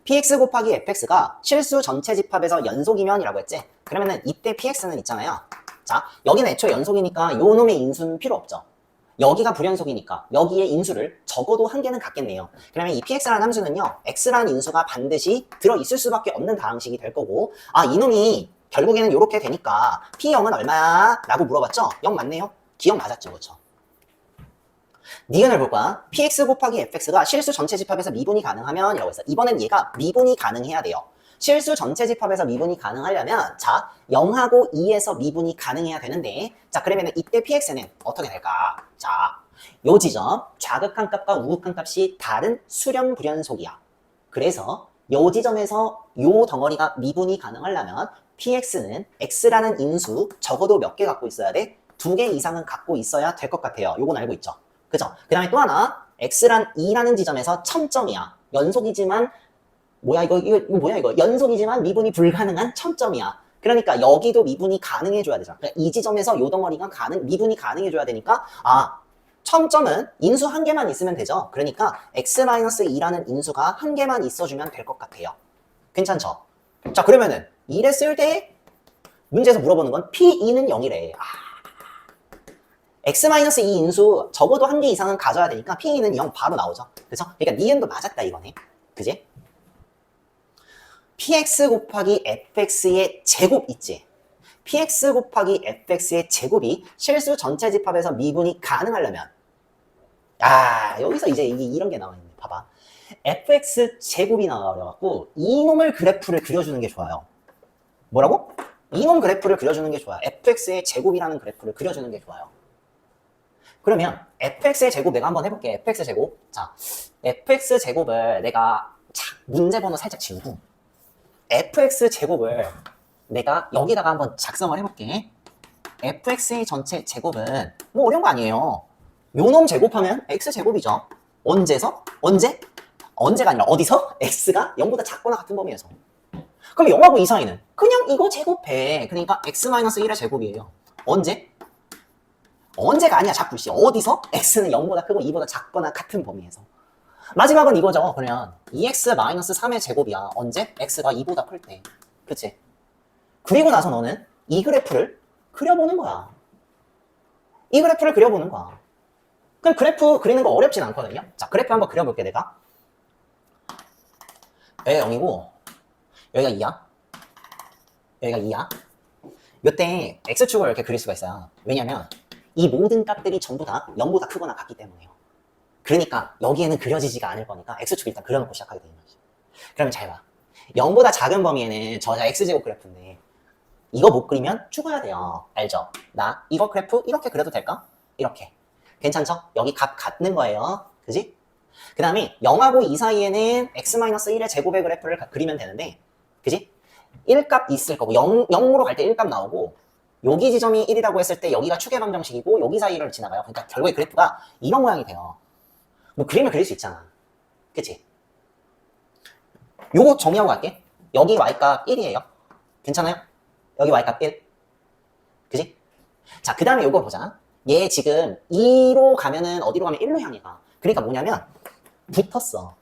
px 곱하기 fx가 실수 전체 집합에서 연속이면 이라고 했지? 그러면은 이때 px는 있잖아요. 자, 여기는 애초에 연속이니까 요 놈의 인수는 필요 없죠. 여기가 불연속이니까 여기에 인수를 적어도 한 개는 갖겠네요. 그러면 이 px라는 함수는요, x라는 인수가 반드시 들어있을 수밖에 없는 다항식이 될 거고, 아, 이놈이 결국에는 이렇게 되니까 p0은 얼마야? 라고 물어봤죠? 0 맞네요? 기억 맞았죠, 그렇죠? 니은을 볼 거야. px 곱하기 fx가 실수 전체 집합에서 미분이 가능하면 이라고 했어. 이번엔 얘가 미분이 가능해야 돼요. 실수 전체 집합에서 미분이 가능하려면 자 0하고 2에서 미분이 가능해야 되는데 자 그러면 이때 px는 어떻게 될까? 자 요 지점 좌극한 값과 우극한 값이 다른 수렴 불연속이야. 그래서 요 지점에서 요 덩어리가 미분이 가능하려면 px는 x라는 인수 적어도 몇 개 갖고 있어야 돼? 2개 이상은 갖고 있어야 될 것 같아요. 요건 알고 있죠? 그죠? 그 다음에 또 하나, x란 2라는 지점에서 첨점이야. 연속이지만, 뭐야, 이거 뭐야, 이거. 연속이지만 미분이 불가능한 첨점이야. 그러니까 여기도 미분이 가능해줘야 되잖아. 그러니까 이 지점에서 요 덩어리가 미분이 가능해줘야 되니까, 첨점은 인수 한 개만 있으면 되죠. 그러니까 x-2라는 인수가 한 개만 있어주면 될 것 같아요. 괜찮죠? 자, 그러면은 이랬을 때 문제에서 물어보는 건 P2는 0이래. x-2 인수 적어도 한 개 이상은 가져야 되니까 P2는 0 바로 나오죠. 그래서 그러니까 니은도 맞았다 이거네. 그지? px 곱하기 fx의 제곱 있지? px 곱하기 fx의 제곱이 실수 전체 집합에서 미분이 가능하려면 여기서 이제 이런 게 나와 있네. 봐봐. fx 제곱이 나와갖고 이놈을 그래프를 그려주는 게 좋아요. 뭐라고? 이놈 그래프를 그려주는 게 좋아요. fx의 제곱이라는 그래프를 그려주는 게 좋아요. 그러면 fx의 제곱 내가 한번 해볼게. fx 제곱. 자, fx 제곱을 내가 문제 번호 살짝 지우고 fx 제곱을 내가 여기다가 한번 작성을 해볼게. fx의 전체 제곱은 뭐 어려운 거 아니에요. 요놈 제곱하면 x제곱이죠. 언제서? 언제가 아니라 어디서? x가 0보다 작거나 같은 범위에서. 그럼 0하고 2 사이는 그냥 이거 제곱해. 그러니까 x-1의 제곱이에요. 언제가 아니야 자꾸 씨. 어디서? x는 0보다 크고 2보다 작거나 같은 범위에서. 마지막은 이거죠. 그러면 2x-3의 제곱이야. 언제? x가 2보다 클 때. 그치? 그리고 나서 너는 이 그래프를 그려보는 거야. 이 그래프를 그려보는 거야. 그럼 그래프 그리는 거 어렵진 않거든요. 자, 그래프 한번 그려볼게 내가. 여기가 0이고 여기가 2야. 여기가 2야. 이때 x축을 이렇게 그릴 수가 있어요. 왜냐면 이 모든 값들이 전부 다 0보다 크거나 같기 때문에요. 그러니까 여기에는 그려지지가 않을 거니까 x축 일단 그려놓고 시작하게 되는 거지. 그러면 잘 봐. 0보다 작은 범위에는 저자 x제곱 그래프인데 이거 못 그리면 죽어야 돼요. 알죠? 나 이거 그래프 이렇게 그려도 될까? 이렇게. 괜찮죠? 여기 값 같는 거예요. 그지? 그 다음에 0하고 2 사이에는 x-1의 제곱의 그래프를 그리면 되는데 그지? 1값 있을 거고 0으로 갈 때 1값 나오고 여기 지점이 1이라고 했을 때 여기가 축의 방정식이고 여기 사이를 지나가요. 그러니까 결국에 그래프가 이런 모양이 돼요. 뭐 그림을 그릴 수 있잖아. 그치? 요거 정리하고 갈게. 여기 y값 1이에요. 괜찮아요? 여기 y값 1. 그지? 자, 그 다음에 요거 보자. 얘 지금 2로 가면은 어디로 가면 1로 향해 가. 그러니까 뭐냐면 붙었어.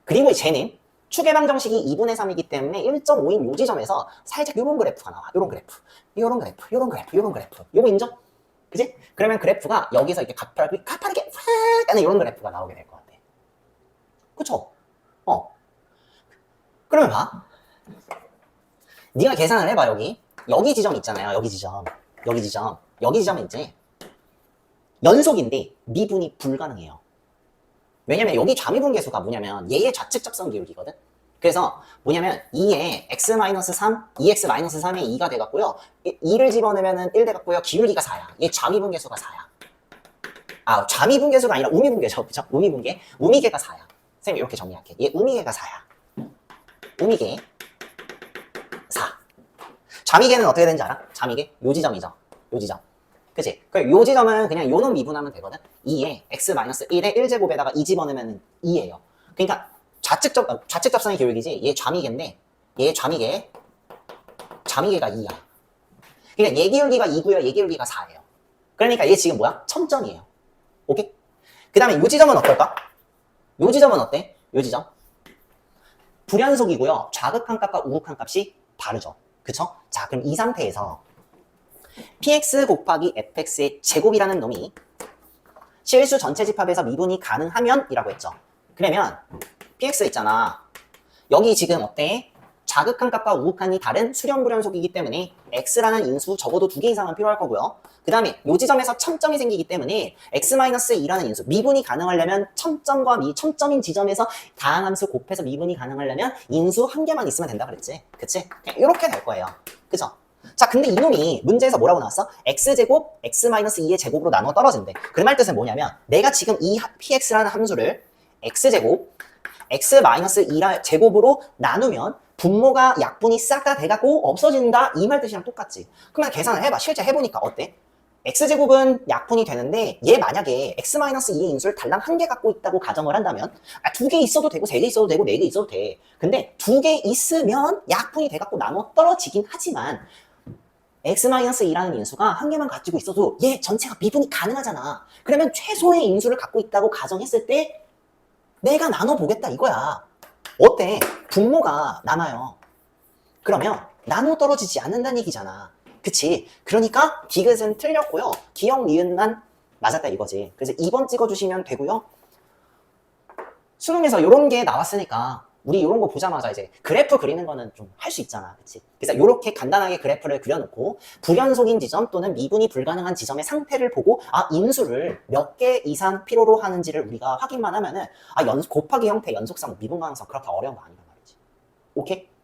그리고 쟤는 축의 방정식이 2분의 3이기 때문에 1.5인 요 지점에서 살짝 요런 그래프가 나와. 요런 그래프. 요런 그래프. 요런 그래프. 요런 그래프. 요거 인정? 그지? 그러면 그래프가 여기서 이렇게 가파르게 확 하는 요런 그래프가 나오게 될 것 같아. 그쵸? 그러면 봐. 네가 계산을 해봐, 여기. 여기 지점 있잖아요. 여기 지점. 여기 지점. 여기 지점은 이제 연속인데 미분이 불가능해요. 왜냐면 여기 좌미분계수가 뭐냐면 얘의 좌측 접선 기울기거든. 그래서 뭐냐면 2에 x-3, 2x-3에 2가 돼갖고요. 2를 집어넣으면 1 돼갖고요. 기울기가 4야. 얘 좌미분계수가 4야. 좌미분계수가 아니라 우미분계죠. 그쵸? 우미분계. 우미계가 4야. 선생님 이렇게 정리할게. 얘 우미계가 4야. 우미계 4. 좌미계는 어떻게 되는지 알아? 좌미계? 요 지점이죠. 요 지점. 그치? 요 지점은 그냥 요놈 미분하면 되거든? 2에 x-1에 1제곱에다가 2 집어넣으면 2예요. 그러니까 좌측 접선의 기울기지. 얘 좌미계인데 얘 좌미계가 2야. 그러니까 얘 기울기가 2고요. 얘 기울기가 4예요. 그러니까 얘 지금 뭐야? 첨점이에요. 오케이? 그 다음에 요 지점은 어떨까? 요 지점은 어때? 요 지점? 불연속이고요. 좌극한 값과 우극한 값이 다르죠. 그쵸? 자, 그럼 이 상태에서 px 곱하기 fx의 제곱이라는 놈이 실수 전체 집합에서 미분이 가능하면 이라고 했죠. 그러면 px 있잖아. 여기 지금 어때? 자극한 값과 우극한이 다른 수렴 불연속이기 때문에 x라는 인수 적어도 2개 이상은 필요할 거고요. 그 다음에 요 지점에서 첨점이 생기기 때문에 x-2라는 인수 미분이 가능하려면 첨점인 지점에서 다항함수 곱해서 미분이 가능하려면 인수 한 개만 있으면 된다 그랬지. 그치? 이렇게 될 거예요. 그죠? 자, 근데 이놈이 문제에서 뭐라고 나왔어? x제곱 x-2의 제곱으로 나누어 떨어진대. 그 말 뜻은 뭐냐면 내가 지금 이 px라는 함수를 x제곱 x-2라 제곱으로 나누면 분모가 약분이 싹 다 돼갖고 없어진다 이 말 뜻이랑 똑같지. 그러면 계산을 해봐. 실제 해보니까 어때? x제곱은 약분이 되는데 얘 만약에 x-2의 인수를 달랑 한 개 갖고 있다고 가정을 한다면 두 개 있어도 되고 세 개 있어도 되고 네 개 있어도 돼. 근데 두 개 있으면 약분이 돼갖고 나눠 떨어지긴 하지만 x-2라는 인수가 한 개만 가지고 있어도 얘 전체가 미분이 가능하잖아. 그러면 최소의 인수를 갖고 있다고 가정했을 때 내가 나눠보겠다 이거야. 어때? 분모가 남아요. 그러면 나눠 떨어지지 않는다는 얘기잖아. 그치? 그러니까 디귿은 틀렸고요. 기역, 니은만 맞았다 이거지. 그래서 2번 찍어주시면 되고요. 수능에서 이런 게 나왔으니까 우리 이런 거 보자마자 이제 그래프 그리는 거는 좀 할 수 있잖아. 그치? 그래서 이렇게 간단하게 그래프를 그려놓고 불연속인 지점 또는 미분이 불가능한 지점의 상태를 보고 인수를 몇 개 이상 필요로 하는지를 우리가 확인만 하면은 곱하기 형태, 연속성, 미분 가능성 그렇게 어려운 거 아니란 말이지. 오케이?